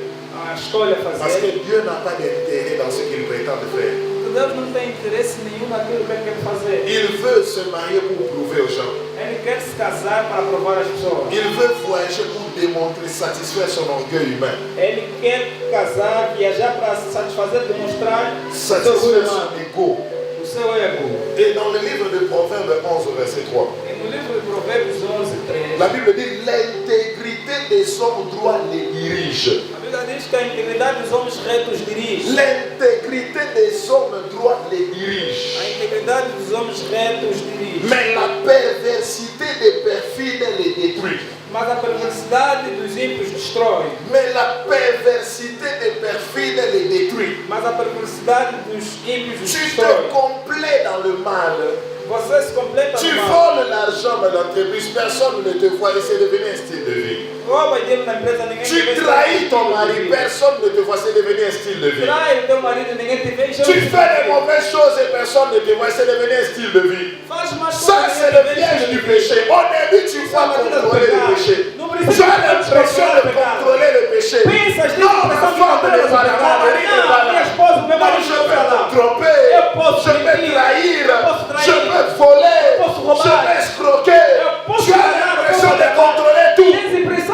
a escolha a Parce que fazer. Dieu n'a pas d'intérêt dans ce qu'il prétend faire. Porque Deus não tem interesse nenhum naquilo que ele quer fazer. Il veut se marier pour prouver aux gens. Ele quer se casar para provar às pessoas. Il veut voyager pour démontrer, satisfaire son orgueil humain, Ele quer casar, viajar para satisfazer, demonstrar o seu satisfaire orgulho son humano, ego. o seu ego. Et dans le livre de Proverbes 11, verset 3, E no livro de Provérbios 11:3, la Bible dit l'intégrité des hommes droits les dirige. a Bíblia diz que a integridade dos homens retos dirige. L'intégrité des hommes droits les dirige. A integridade dos homens retos dirige. Mais la perversité des perfides les détruit. Mas a perversidade dos ímpios destrói. Mais la perversité des perfides les détruit. Mas a perversidade dos ímpios os Tu destrói. te complais dans le mal. Você se completa Tu no mal. voles l'argent de l'entreprise, personne ne te voit et c'est devenu un style de vie. Rouba dinheiro na empresa, ninguém te Tu vê. trahis ton mari, personne ne te voit, c'est devenu un style de vie. Trai o teu marido, ninguém te vê. Tu fais des mauvaises choses et personne ne te voit, c'est devenu un style de vie. Faz mais Ça, c'est le piège du péché. Au début, tu vas contrôler le péché. Tu as l'impression de contrôler le péché. Non, ma femme n'est pas là, mon mari n'est pas là. Non, je peux te tromper, je peux trahir, je peux voler, je peux escroquer. Tu as l'impression de contrôler tout.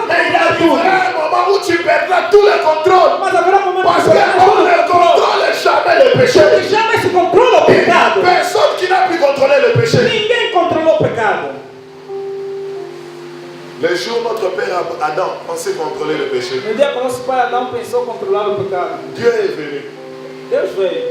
Mais il arrivera un moment où tu perdras tout le contrôle. Parce qu'on ne contrôle jamais le péché. Jamais se controla o Il n'y a pecado. personne qui n'a pu contrôler le péché. Ninguém controlou o pecado. Le jour où notre père Adam pensait contrôler le péché, No dia que o nosso pai Adão pensou controlar o pecado, Dieu est venu. Deus veio.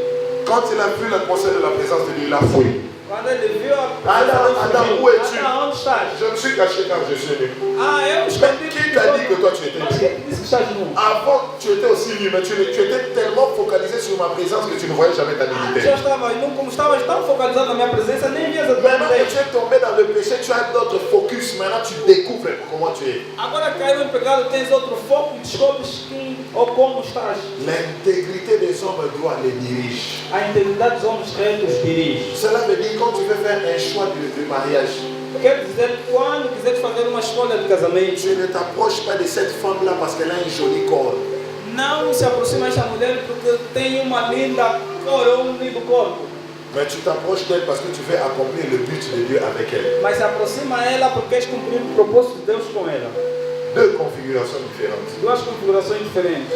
Quand il a vu le conseil de la présence de Dieu, il a fouillé. Quando ele viu a Adam, où es-tu? Adão, onde estás? Je me suis caché quand je suis venu. Ah, eu Mais escondi. qui t'a dit que toi tu étais Mas nu? quem disse que estás nu? Avant, tu étais aussi nu, mais tu étais tellement focalisé sur ma présence que tu ne voyais jamais ta Já dignité. estava nu, como estavas tão focalizado na minha presença, nem vias a tua Maintenant que tu presença. es tombé dans le péché, tu as d'autres focus. Maintenant, tu découvres comment tu es. Agora caiu em pecado, tens outro foco e descobres quem ou como estás. L'intégrité des hommes doit les diriger. A integridade dos homens retos dirige. Cela veut dire quand tu veux faire un choix de mariage, Quer dizer, quando quiseres fazer uma escolha de casamento, tu ne t'approches pas de cette femme-là parce qu'elle a un joli corps. não se aproxima desta mulher porque tem uma linda cor ou um lindo corpo. Mais tu t'approches d'elle parce que tu veux accomplir le but de Dieu avec elle. Mas se aproxima ela porque queres cumprir o propósito de Deus com ela. Deux configurations différentes. Duas configurações diferentes.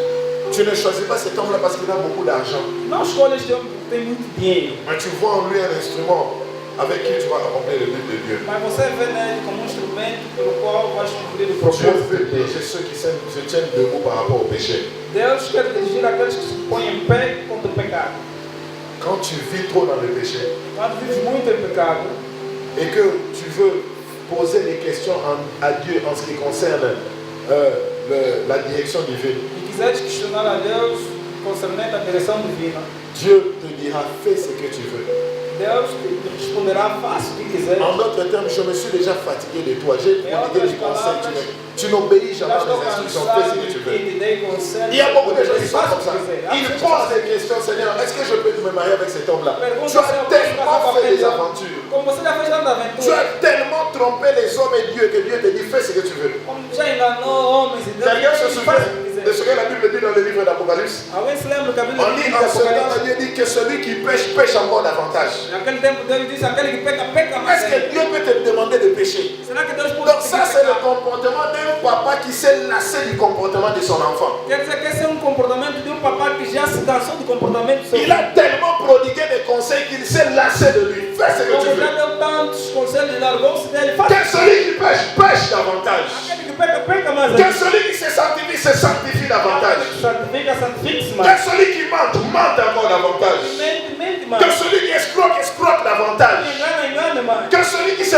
Tu ne choisis pas cet homme-là parce qu'il a beaucoup d'argent. Não escolhas este homem porque tem muito dinheiro, Mais tu vois en lui un instrument avec qui tu vas accomplir le but de Dieu. mas você vê nele como um instrumento pelo qual vais cumprir o Dieu propósito veut de Deus. diriger ceux qui se tiennent debout par rapport au péché. Deus quer dirigir aqueles que se põem em pé contra o pecado. Quand tu vis trop dans le péché Quando vives muito em pecado et que tu veux poser des questions à Dieu en ce qui concerne la direction divine, e quiseres questionar a Deus concernente à direção divina, Dieu te dira fais ce que tu veux. Deus te responderá, faça o que quiser. En d'autres termes, je me suis déjà fatigué de toi. J'ai prodigué du conseil. Tu n'obéis jamais Já à estou mes instructions. Fais cansado ce que de tu que veux. te dei conselho. Il y a beaucoup de gens qui sont Faça comme o ça. que quiser. Ils posent des questions, Seigneur, est-ce que je peux me marier avec cet homme-là? Pergunta Tu as se eu posso tellement casar com fait des aquele homem. aventures. Como você já fez tanta Tu aventura, as tellement trompé les hommes et Dieu que Dieu te dit fais ce que tu veux. como já enganou homens e Deus Quelqu'un se diz, souvient faça o que de quiser. ce que la Bible dit dans le livre d'Apocalypse? Alguém se lembra que a Bíblia On diz dit em en ce temps, Apocalipse? Dieu dit que celui qui pêche, pêche encore davantage. Naquele tempo Deus disse, aquele que peca, peca mais Est-ce que ainda. Dieu peut te demander de pécher? Será que Deus pode Donc ça, pedir c'est le pecar? comportement d'un papa qui s'est lassé du comportement de son enfant. Quer dizer que esse é comportamento de papai que já se cansou do comportamento do seu Il a tellement prodigué des conseils qu'il s'est lassé de lui. Fais ce que tu Como já veux. deu tantos conselhos, largou-se dele, faz Que celui qui pêche, pêche davantage. aquele que peca, peca mais Que ainda. celui qui se sanctifie se sanctifie davantage. Santifica, santifique-se Que mais. celui qui mente, mente encore davantage. Mente Que mais. celui qui escroque, escroque davantage. Engana mais. Que celui qui se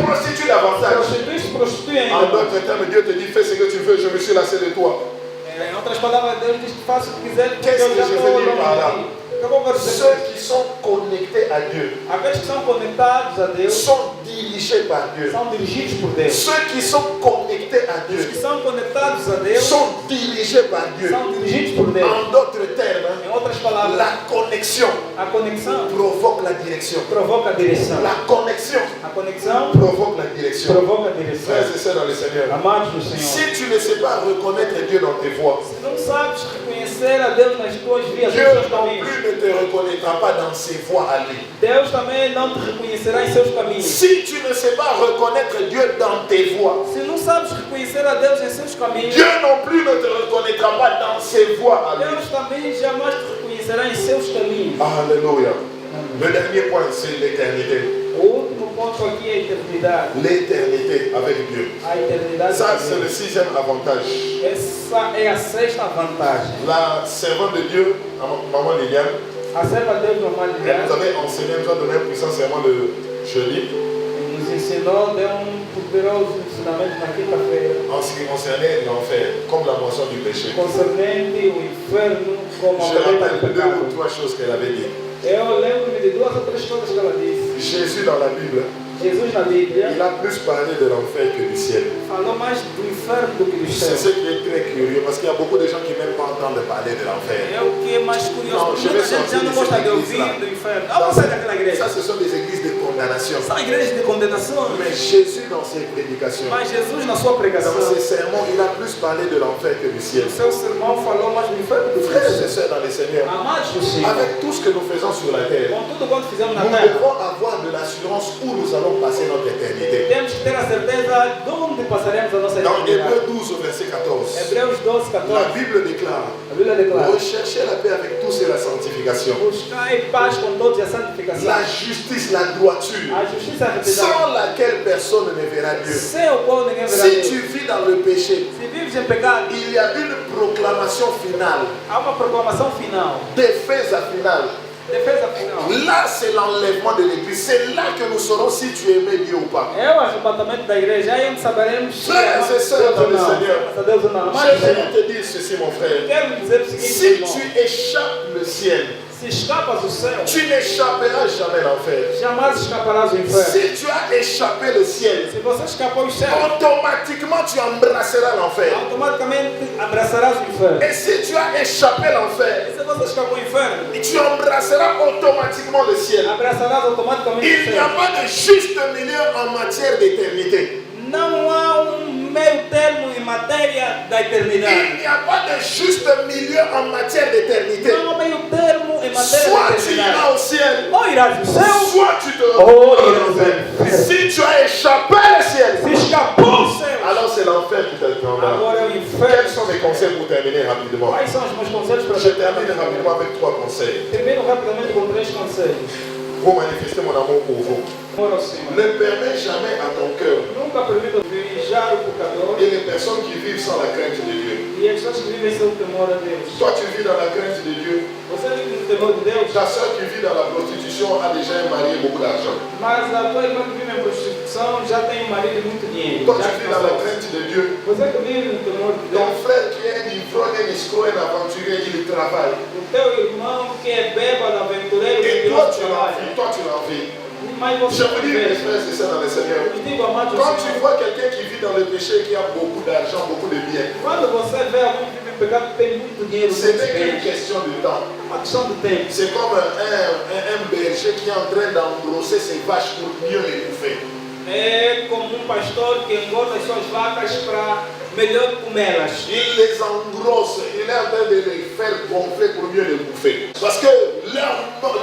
prostitue davantage. Prostitui, se prostitui En ainda. d'autres termes, Dieu te dit, fais ce que tu veux, je me suis lassé de toi. Em outras palavras, Deus diz que faça o que quiser, porque Qu'est-ce eu que já je estou veux dire par là? longe de ti. Acabou com isso. Ceux qui sont connectés à Dieu Aqueles que são conectados a Deus sont dirigés par Dieu. são dirigidos por Deus. Ceux qui sont connectés à Os que Dieu são conectados a Deus sont dirigés par Dieu. são dirigidos por Deus. En d'autres termes, Em outras palavras, la connexion a conexão provoque la direction. provoca a direção. La connexion A conexão provoque la direction. provoca a direção. Frères et sœurs dans le Seigneur, Amados do Senhor, si tu ne sais pas reconnaître Dieu dans tes voies, se não sabes reconhecer a Deus nas tuas vias, nos Dieu teus non caminhos, plus ne te reconnaîtra pas dans ses voies à lui. Deus também não te reconhecerá em seus caminhos. Si tu ne sais pas reconnaître Dieu dans tes voies, Se não sabes reconhecer a Deus em seus caminhos, Dieu non plus ne te reconnaîtra pas dans ses voies à lui. Deus também jamais te reconhecerá em seus caminhos. Alléluia. Le dernier point, c'est l'éternité. O último ponto aqui é a eternidade. L'éternité avec Dieu. A eternidade Ça, de c'est le Deus. sixième avantage. Essa é a sexta vantagem. La servante de Dieu, Maman Liliane, A serva de Deus normal de elle nous Deus avait enseigné, elle nous a donné un puissant serment de jeudi nos ensinou, deu poderoso ensinamento na quinta-feira en ce qui concernait l'enfer, comme la moisson du péché. concernente o inferno como a Je colheita rappelle do deux ou pecado. trois choses qu'elle avait dit. Eu lembro-me de duas ou três coisas que ela disse. Jésus dans la Bible, Jesus na Bíblia il a plus parlé de l'enfer que du ciel. falou mais do inferno do que do C'est céu. ce qui est très curieux parce qu'il y a beaucoup de gens qui n'aiment pas entendre parler de l'enfer. É o que é mais curioso, Não, porque je vais muita gente já sortir não dessa gosta de igreja ouvir lá. do inferno. Ah, vou sair daquela igreja. Ça, ce sont des églises de condamnation. São igrejas de condenação. Mais Jésus dans ses prédications, Mas Jesus na sua pregação, dans ses sermons, il a plus parlé de l'enfer que du ciel. o seu sermão falou mais do inferno do que do Frères céu. et sœurs dans les Seigneurs, Amados do Senhor, avec tout ce que nous faisons sur la terre, com tudo quanto fizemos na nous terra, devons avoir de l'assurance où nous allons passer notre éternité. temos que ter a certeza de onde passaremos a nossa Dans eternidade. Hébreux 12 au verset 14, Hebreus 12, la 14, Bible déclare: a Bíblia declara: recherchez la paix avec tous et la sanctification, buscai paz com todos e a santificação, la justice, la droiture, a justiça e a retidão, sans laquelle personne ne verra Dieu. sem o qual ninguém verá Si Deus. tu vis dans le péché, Se vives em pecado, il y a une proclamation finale, há uma proclamação final, défaise finale. defesa final. Là, c'est l'enlèvement de l'église. C'est là que nous saurons si tu aimais Dieu ou pas. É o arrebatamento da igreja, aí onde saberemos se Frères et sœurs Deus ou dans le não. Seigneur, Se Deus ou não. Mas j'aimerais te dire ceci, mon frère. quero lhe dizer o seguinte, Si irmão, tu échappes le ciel, se escapas do céu, tu n'échapperas jamais l'enfer. jamais escaparás do inferno. Si tu as échappé le ciel, Se você escapou do céu, automatiquement tu embrasseras l'enfer. automaticamente abraçarás o inferno. Et si tu as échappé l'enfer, E se você escapou do inferno, tu embrasseras automatiquement le ciel. abraçarás automaticamente o Il n'y a céu. pas de juste milieu en matière d'éternité. Não há meio termo em matéria da eternidade. Il n'y a pas de juste milieu en matière d'éternité. Não há meio termo em matéria Soit da tu iras eternidade. au ciel, Ou irás do céu, soit tu te Oh, retrouveras il en est enfer. Si tu as échappé le ciel, se escapou do céu, alors c'est l'enfer qui t'attendra. agora é o Quels inferno. sont mes conseils pour terminer rapidement? Quais são os meus conselhos para Je termine rapidement avec trois conseils Termino rapidamente com três conselhos. pour manifester mon amour pour vous. Amor ao Senhor. Ne permets jamais à ton cœur Nunca permita vigiar o pecador et les personnes qui vivent sans la crainte de Dieu. e as pessoas que vivem sem o temor a Deus. Toi, tu vis dans la crainte de Dieu. Você vive no temor de Deus, Ta soeur qui vit dans la prostitution a déjà un mari et beaucoup d'argent. mas a tua irmã que vive em prostituição já tem um marido e muito dinheiro. Toi, Já tu vis dans la casou. crainte de Dieu. Você que vive no temor de Ton Deus, frère qui est un ivrogne, un escroc, un aventurier, il travaille. o teu irmão que é bêbado, aventureiro, Et que toi, não tu trabalha. l'envies. Toi, tu l'envies. Mas Je você vous dis, mes vive. frères et sœurs dans le Seigneur, Eu digo, amado quand tu Senhor, vois quelqu'un qui vit dans le péché, qui a beaucoup d'argent, beaucoup de biens, quando você vê alguém que vive em pecado, tem muito dinheiro, ce muitos n'est qu'une bens, question de temps. é uma questão de tempo. C'est comme un berger qui est en train d'engrosser ses vaches pour mieux les bouffer. É como pastor que engorda as suas vacas para melhor comê-las. Il les engrosse, il est en train de les faire gonfler pour mieux les bouffer. Parce que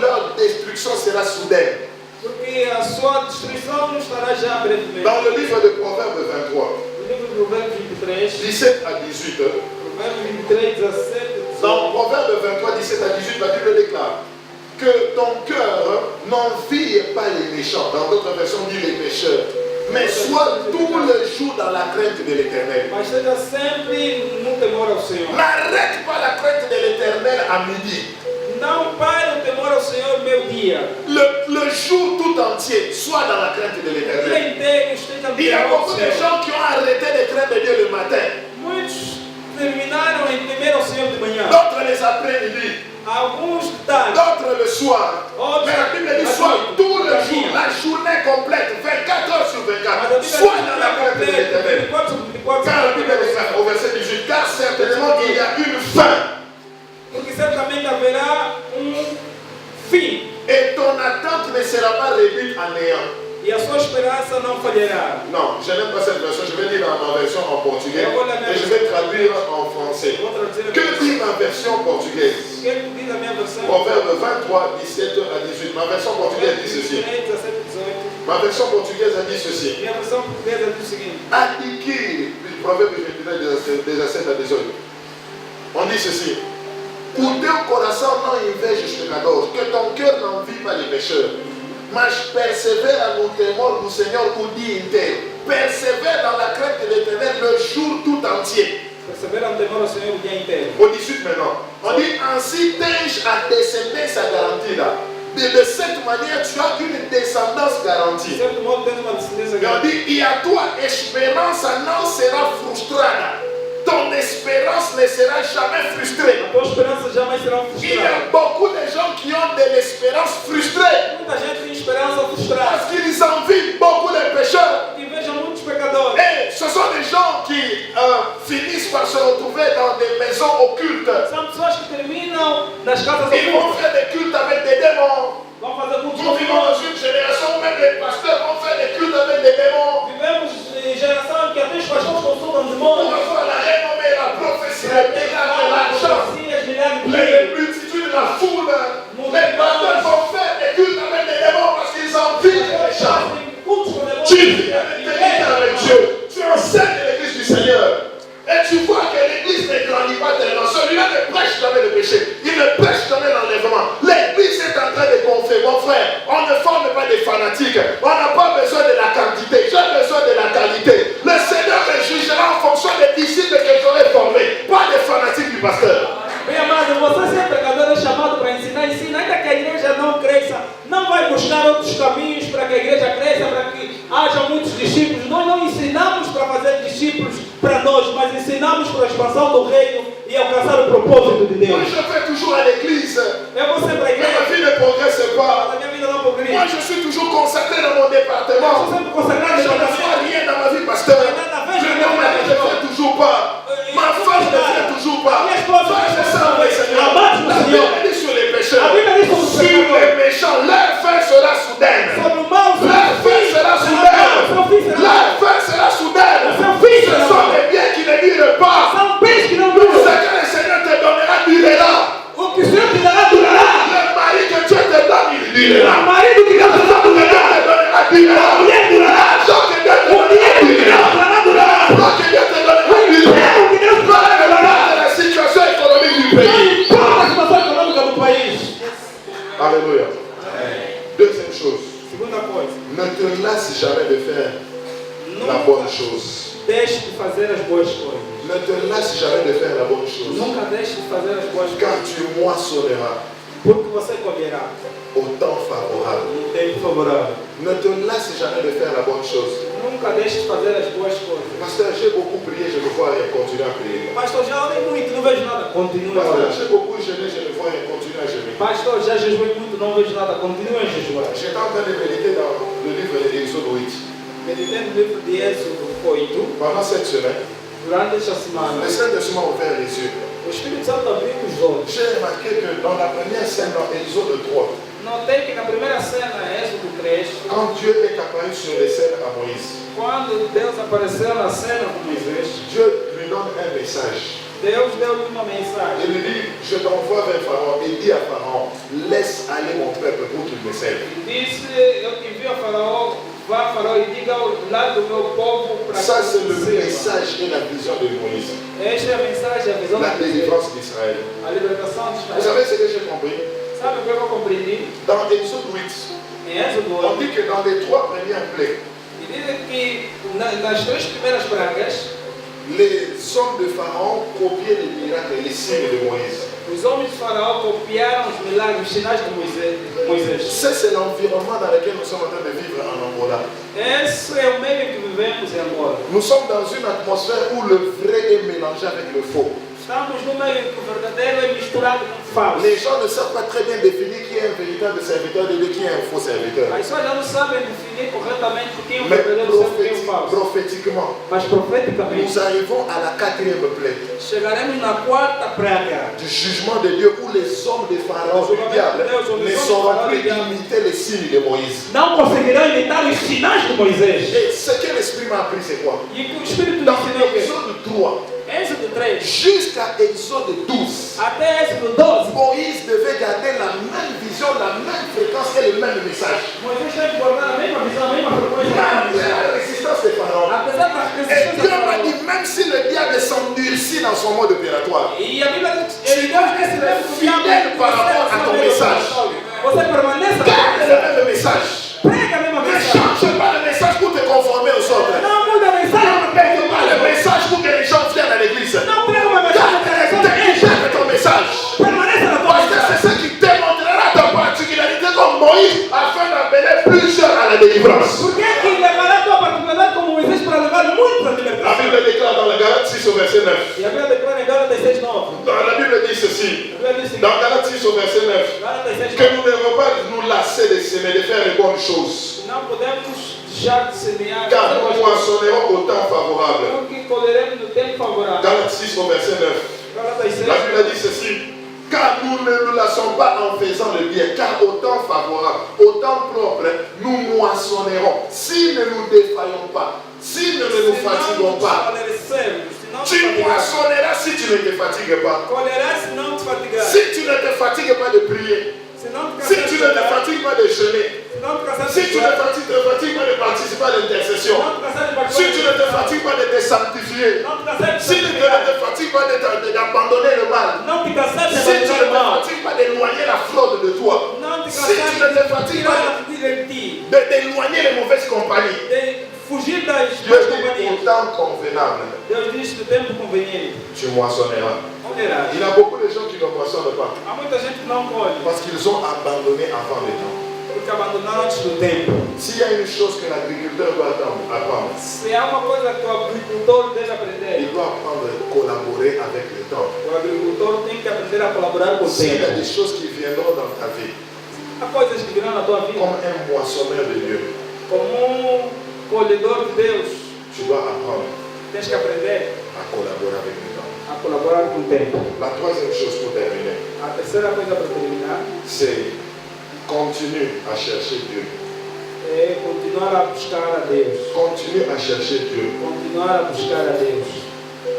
leur destruction sera soudaine. Porque a sua destruição não estará já brevemente. Dans le livre de Proverbes 23, No livro de Provérbios 23, 17 à 18, Provérbios 23, 17, dans Proverbes 23, 17 à 18, la Bible déclare que ton cœur n'envie pas les méchants. Dans d'autres versions, dit les pécheurs. Mais sois tous les jours dans la crainte de l'Éternel. Mas esteja sempre no temor ao Senhor. N'arrête pas la crainte de l'Éternel à midi. Não pare o temor ao Senhor meio-dia. Le jour tout entier, sois dans la crainte de O dia l'Éternel. inteiro esteja no Il y a temor ao beaucoup de Senhor. gens qui ont arrêté de craindre Dieu le matin. Muitos terminaram em temer ao Senhor de manhã. D'autres les après-midi. Alguns de tarde. D'autres le soir. Outros Mais la Bible dit sois tout le jour, la journée complète, 24 heures sur 24. Sois dans la crainte de l'Éternel. Car la Bible dit au verset 18, car certainement il y a une fin. Porque certamente haverá fim. Et ton attente ne sera pas réduite à néant. E a sua esperança não falhará. Non, je n'aime pas cette version. Je vais lire dans ma version en portugais et je vais traduire en français. Vou traduzir a Que minha dit ma version portugaise? O que diz a minha versão? Proverbe 23, 17 à 18. Ma version portugaise dit ceci. 17, 18. Ma version portugaise a dit ceci. Minha versão portuguesa diz o seguinte. Adquirir, Proverbe 23, 17 à 18. On dit ceci. O teu coração não inveja os pecadores, que ton cœur n'envie pas les pécheurs. Mas persevère no temor do Senhor o dia inteiro. Persevère dans la crainte de l'Éternel le jour tout entier. Persevera no temor ao Senhor o dia inteiro. Au 18 maintenant. On dit ainsi t'ai-je à descendance garantie là. De cette manière tu as une descendance garantie. De certo modo tens uma descendência Et on grande. dit, et à toi espérance non sera frustrada. Ton espérance ne sera jamais frustrée. A tua esperança jamais será Il y a frustrada. beaucoup de gens qui ont de l'espérance frustrée Muita gente tem esperança frustrada. parce qu'ils envient beaucoup les pécheurs. Que inveja muitos pecadores. Et ce sont des gens qui finissent par se retrouver dans des maisons occultes. São pessoas que terminam nas casas Ils vont ocultas. faire des cultes avec des démons. Vão fazer cultos Nous com vivons dans demônios. une génération où même les pasteurs vont faire des cultes avec des démons. Vivemos em geração em que até os pastores consultam Pour demônios. avoir la renommée, la prophétie, le miracle, l'argent. Profecias, milagres, Les multitudes, la foule, les pasteurs vont faire des cultes avec des démons parce qu'ils en vivent les gens. cultos com demônios. Tu vis avec Dieu, tu enseignes l'église du Seigneur. Et tu vois que l'église ne grandit pas tellement. Celui-là ne prêche jamais le péché. Il ne prêche jamais l'enlèvement. L'église est en train de gonfler. Mon frère, on ne forme pas des fanatiques. On n'a pas besoin de la quantité. J'ai besoin de la qualité. Le Seigneur me jugera en fonction des disciples que j'aurai formés. Pas des fanatiques du pasteur. Bem amado, você ser pecador é chamado para ensinar, ensina, ainda que a igreja não cresça, não vai buscar outros caminhos para que a igreja cresça, para que haja muitos discípulos. Nós não ensinamos para fazer discípulos para nós, mas ensinamos para a expansão do reino e alcançar o propósito de Moi, Deus. je vais toujours à l'église. Eu vou sempre à Mais igreja, ma vie ne progresse mas pas. a minha vida não progride. Moi, je suis toujours consacré dans mon Eu département. sou sempre consagrado Je em ne oração. fais rien dans ma vie, pasteur. Mon mari ne fait toujours pas. Ma femme ne fait toujours pas. Frères et sœurs, le Seigneur. La Bible dit sur les pécheurs. Sur les méchants, leur fin sera soudaine. Sobre o mal, Leur fin sera soudaine. Leur fin sera soudaine. Ce sont des biens qui ne durent pas. são bens que não Ce duram. que le Seigneur te donnera durera. O que o Senhor te dará, durará. Le mari que Dieu te donne, il O durera. marido que Deus te dá, Que Dieu durará. te donnera, durera. A mulher durará. L'argent que Dieu te O dinheiro que Deus donnera, te dará, durará. durera. Que Dieu te donnera, O durera. emprego que Deus te dará, durará. De la situation économique du Não pays. importa a situação econômica do país. Alléluia. Deuxième chose, Segunda coisa, ne te lasse jamais de faire la bonne chose. deixe de fazer as boas coisas. Ne te lasse jamais de faire la bonne chose. Nunca deixe de fazer as boas Car coisas, tu moissonneras porque você colherá au temps favorable. no tempo favorável. Ne te lasse jamais de faire la bonne chose. Nunca deixe de fazer as boas coisas. Pasteur, j'ai beaucoup prié, je me vois et continuer à prier. Pastor, já orei muito, não vejo nada. Continue a Pasteur, orar. j'ai beaucoup jeûné, je me vois et continuer à jeûner. Pastor, já jejuei muito, não vejo nada. Continue a jejuar. J'étais en train de méditer dans le livre de Exode 8. Meditando no livro de Êxodo 8, Pendant cette semaine, durante esta le semana, Saint-Esprit m'a ouvert les yeux. o Espírito Santo abriu os olhos. J'ai remarqué que dans la première scène, dans Exode 3, Notei que na primeira cena, Êxodo 3, quand Dieu est apparu sur les scènes à Moïse, quando Deus apareceu na cena com Moisés, Dieu lui donne un message. Deus deu-lhe uma mensagem. Il lui dit, je t'envoie vers Pharaon et dis à Pharaon, laisse aller mon peuple pour qu'il me serve. Disse, eu te envio a Faraó, vá a Faraó e diga ao lado do meu povo para Ça, c'est que le me sirva. message et la vision de Moïse. Esta é a mensagem, a visão La de Moisés, délivrance d'Israël. a libertação de Vous Israel. savez ce que j'ai compris? Sabe o que eu compreendi? Dans Exode 8, Em Êxodo on 8, dit que dans les 3 premières plaies, em E dizem que nas 3 primeiras pragas, les hommes de Pharaon copiaient les miracles et les signes de Moïse. os homens de Faraó copiaram os milagres, os sinais de Moisés. C'est l'environnement dans lequel nous sommes en train de vivre en Angola. Esse é o meio em que vivemos em Angola. Nous sommes dans une atmosphère où le vrai est mélangé avec le faux. Estamos no meio em que o verdadeiro é misturado com o falso. Les gens ne savent pas très bien définir qui est un véritable serviteur de Dieu, qui est un faux serviteur. As pessoas já não sabem definir corretamente quem é o Mais verdadeiro servo e quem é o falso. prophétiquement, Mas profeticamente, nous arrivons à la 4e plaie chegaremos na 4ª praga. du jugement de Dieu où les hommes de Pharaon, du diable, ne sauront plus imiter les signes de Moïse. Não conseguirão imitar os sinais de Moisés. Et ce que l'Esprit m'a appris, c'est quoi? E que o Espírito Dans ensinou o quê? Exode 3 Êxodo 3 jusqu'à Exode 12, até Êxodo 12, Moïse devait garder la même vision, la même fréquence et le même message. Moisés tem que guardar a mesma visão, a mesma frequência. Malgré la résistance de Pharaon. Apesar da Et resistência Dieu de m'a Faraó. dit, même si le diable s'endurcit dans son mode opératoire, E a Bíblia diz que ele deu esse mesmo fidèle par rapport à ton message. Você permaneça garde le même message. prega a mesma Ne mensagem. change pas le message pour te conformer aux autres. Não muda a Ne mensagem. pète pas le message pour que les gens viennent à l'église. Não prega uma mensagem Garde ton message. permaneça na tua Parce que c'est ce qui démontrera ta particularité comme Moïse afin d'amener plusieurs à la délivrance. Por que que levará a tua particularidade como Moisés para levar muitos à La libertação? Bible déclare dans la Galates 6 au verset 9. E a Bíblia declara em Gálatas 6:9. La Bible dit ceci. A Bíblia diz assim, Dans Galates 6 au verset 9. Gálatas Que 6:9. nous ne devons pas nous lasser de s'aimer, de faire les bonnes choses. Não podemos deixar de semear. Car nous moissonnerons au temps favorable. Porque colheremos no tempo favorável. Galates 6 au verset 9. Gálatas 6. La Bible dit ceci. Car nous ne nous lassons pas en faisant le bien, car au temps favorable, au temps propre, nous moissonnerons. Si ne nous défaillons pas, si nous ne nous fatiguons pas, tu moissonneras si tu ne te fatigues pas. Colherás se não te fatigar. Si tu ne te fatigues pas de prier, Se não te si cansar tu de ne te orar, fatigues pas de jeûner, se não te cansar si de tu ne orar, te fatigues pas de participer à l'intercession, se não te cansar de si tu ne te fatigues pas de te sanctifier, não te cansar de si tu ne te fatigues pas d'abandonner le mal, não te cansar de si tu ne abandonar o te mal, fatigues pas d'éloigner la fraude de toi, não te si cansar tu ne te de fatigues pas tirar de ti, d'éloigner les mauvaises compagnies, de fugir das Dieu más dit companhias. au temps convenable, Deus diz no tempo conveniente. tu moissonneras. Colherás. Il y a beaucoup de gens qui ne moissonnent pas Há muita gente que não colhe parce qu'ils ont abandonné avant le temps. porque abandonaram antes do tempo. S'il y a une chose que l'agriculteur doit apprendre, Se há uma coisa que o agricultor deve aprender, il doit apprendre à collaborer avec le temps. o agricultor tem que aprender a colaborar com o S'il y a tempo. des choses qui viendront dans ta vie, Há coisas que virão na tua vida comme un moissonneur de Dieu, como colhedor de Deus. tu dois apprendre Tens que aprender à collaborer avec le temps. a colaborar com o tempo. La troisième chose pour terminer, A terceira coisa para terminar c'est continue à chercher Dieu. é continuar a buscar a Deus. Continue à chercher Dieu. Continuar a buscar a Deus.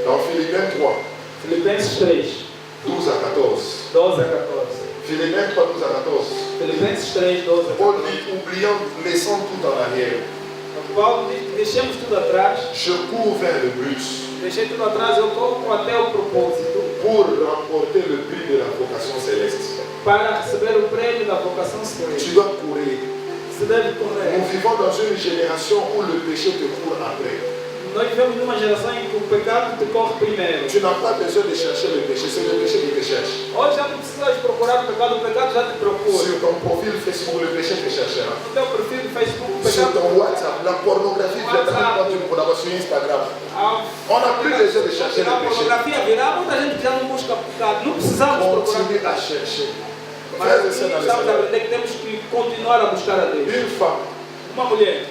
Dans Philippiens 3, Filipenses 3, 12 à 14. 12 a 14. Philippiens 3, 12 à 14. Filipenses 3, 12 a Paul 14. dit, oubliant, laissant tout en arrière, Paulo diz que deixemos tudo atrás. je cours vers le but Deixei tudo atrás, eu corro até o propósito pour remporter le prix de la vocation céleste. para receber o prêmio da vocação Tu celeste. dois courir. Você deve correr. Nous vivons dans une génération où le péché te court après. Nós vivemos numa geração em que o pecado te corre primeiro. Tu n'as pas besoin de chercher le péché, c'est le péché qui te cherche. Hoje já não precisas procurar o pecado já te procura. Sur ton profil Facebook, le péché te cherchera. No teu perfil do Facebook, o Sur pecado ton WhatsApp, la pornographie viendra quand tu pourras sur Instagram. On n'a plus besoin de chercher a le péché. pornografia virá, muita gente já não busca pecado. Não precisamos procurar Continue à pecado. chercher. Mas Frères et sœurs dans le precisamos Seigneur, aprender que temos que continuar a buscar a Deus. une femme Uma mulher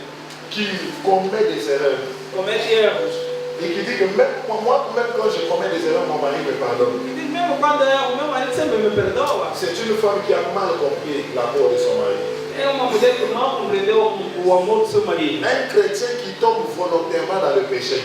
qui commet des erreurs comete erros. et qui dit que même quand je commets des erreurs, mon mari me pardonne. E diz, mesmo quando eu erro, meu marido sempre me perdoa. C'est une femme qui a mal compris l'amour de son mari. É uma mulher que mal compreendeu o amor do seu marido. Un chrétien qui tombe volontairement dans le péché,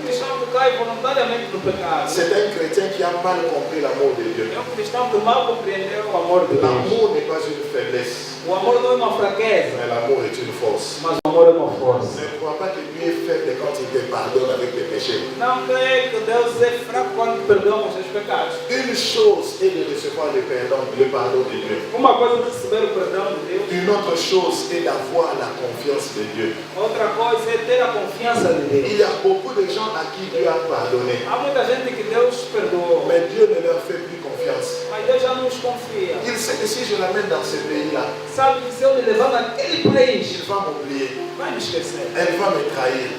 Cristão que cai voluntariamente no pecado. c'est un chrétien qui a mal compris l'amour de Dieu. É cristão que mal compreendeu o amor de Deus. L'amour n'est pas une faiblesse, O amor não é uma fraqueza, mais l'amour est une force. mas o amor é uma força. Ne crois pas que Dieu est faible quand il te pardonne avec tes péchés. Não creio que Deus é fraco quando perdoa os seus pecados. Une chose est de recevoir le pardon de Dieu. Uma coisa é receber o perdão de Deus. Une autre chose est d'avoir la confiance de Dieu. Outra coisa é ter a confiança de Deus. Il y a beaucoup de gens à qui Dieu a pardonné. Há muita gente que Deus perdoou, Mais Dieu ne leur fait plus confiance. mas Deus já não os confia. Il sait que si je l'amène dans ce pays-là, Sabe que se eu me levar naquele país, il va m'oublier. vai me esquecer. Elle va me trahir.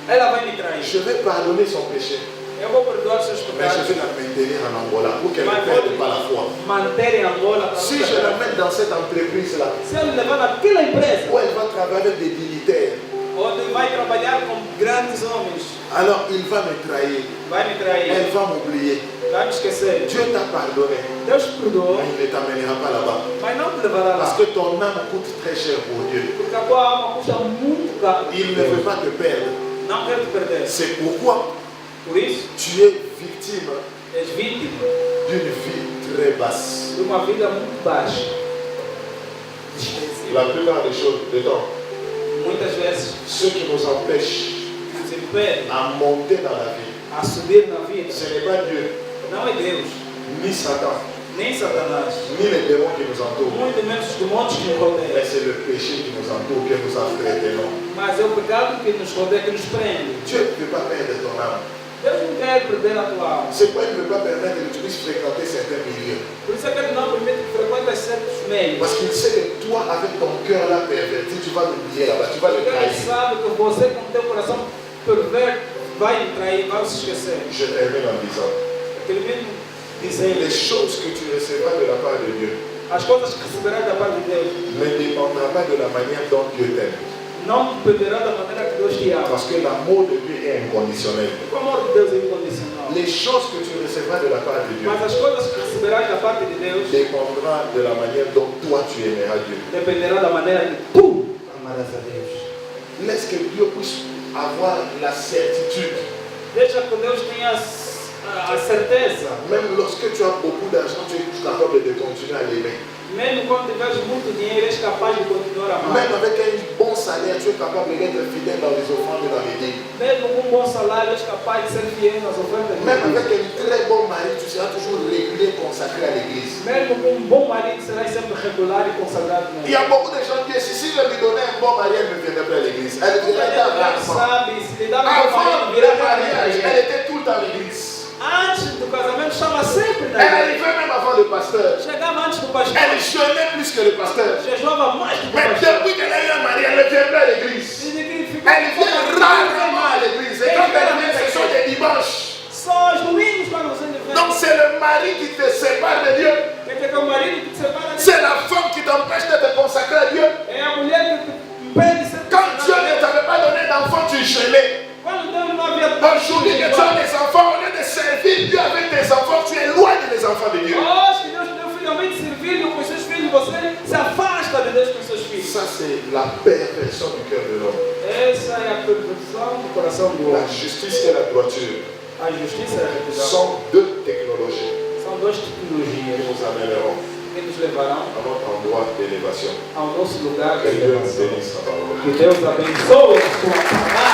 Ela vai me trair. Je vais pardonner son péché. Eu vou perdoar os seus Mais je pecados, vais la maintenir en Angola pour qu'elle ne mas perde vou pas la foi. manter em Angola. Para Si nunca je perder. l'amène dans cette entreprise-là, Se eu me levar naquela empresa, où elle va travailler avec des dignitaires, onde vai trabalhar com grandes homens, alors il va me trahir. vai me trair, Elle va m'oublier. vai me esquecer. Dieu t'a pardonné, Deus perdoou, mais il ne t'amènera pas là-bas. mas não te levará Parce lá. que ton âme coûte très cher pour Dieu. Porque a tua alma custa muito caro. Il ne veut pas te perdre. Não quero te perder. C'est pourquoi Por isso, tu es victime és vítima d'une vie très basse. de uma vida muito baixa. Desprezível. La plupart des choses, des temps, Muitas vezes ce qui nous empêche nos impede à monter dans la vie, a subir na vida. ce n'est pas Dieu, Não é Deus, ni Satan, nem Satanás, ni les démons qui nous entourent. muito menos os demônios que nos Mais rodeiam. c'est le péché qui nous entoure, que nous enfreintons. Mas é o pecado que nos rodeia, que nos prende. Dieu ne peut pas perdre ton âme. Deus não quer perder a tua alma. C'est pourquoi il ne peut pas permettre que tu puisses fréquenter certains milieux. Por isso é que Ele não permite que frequentes certos meios. Parce qu'il sait que toi, avec ton cœur là perverti, tu vas l'oublier là-bas, tu vas le Porque Ele trahir. sabe que você, com teu coração perverso, vai me trair, vai se esquecer. Je termine en disant, Aquele mesmo dizer, les choses que tu recevras de la part de Dieu as coisas que receberás da parte de Deus ne dépendront pas de la manière dont Dieu t'aime. não dependerão da maneira que Deus te ama. Parce que l'amour de Dieu est inconditionnel. O amor de Deus é incondicional. Les choses que tu recevras de la part de Dieu Mas as coisas que receberás da parte de Deus dépendront de la manière dont toi tu aimeras Dieu. dependerá da maneira que tu amarás a Deus. Laisse que Dieu puisse avoir la certitude. Deixa que Deus tenha a certeza, Même lorsque tu as beaucoup d'argent, tu es capable de continuer à l'aimer. mesmo quando tiveres muito dinheiro, és capaz de continuar a amar. Même avec un bon salaire, tu es capable d'être fidèle dans les offrandes et dans les dîmes. Mesmo com um bom salário, és capaz de ser fiel nas ofertas de Même avec Deus. un très bon mari, tu seras toujours régulier consacré à l'église. Mesmo com um bom marido, serás sempre regular e consagrado na Il y a beaucoup de gens qui disent, si je lui donnais un bon mari, elle ne viendrait pas à l'église. Elle viendrait à rarement. sabe, se lhe dá um bom Avant marido, le virá mariage, para elle était tout le temps à l'église. Antes do casamento, chama sempre na Elle igreja. arrivait même avant le pasteur. Chegava antes do pastor, Elle jeûnait plus que le pasteur. jejuava mais do que o Mais pastor. depuis qu'elle a eu un mari, elle ne vient plus à l'église. Elle vient rarement à l'église. Et quand elle vient, ce sont des dimanches. Só os domingos quando você vem. Donc c'est le mari qui te sépare de Dieu. Quer dizer que é o marido que te separa de Deus. C'est la femme qui t'empêche de te consacrer à Dieu. É a mulher que te impede de ser Quand Dieu ne t'avait pas donné d'enfant, tu jeûnais. Quando Deus não havia Aujourd'hui que tu as des enfants, au lieu de servir Dieu avec tes enfants, tu éloignes les enfants de Dieu. Hoje que Deus te deu finalmente servir com os seus filhos, você se afasta de Deus com os seus filhos. Ça, c'est la perversion du cœur de l'homme. Essa é a perversão do coração do La homem. justice et la droiture A justiça e a retidão sont deux technologies são duas qui tecnologias nous amèneront que nos levarão à notre endroit d'élévation. ao nosso lugar de Que Dieu nous elevação. bénisse sa parole. Que Deus abençoe a sua palavra.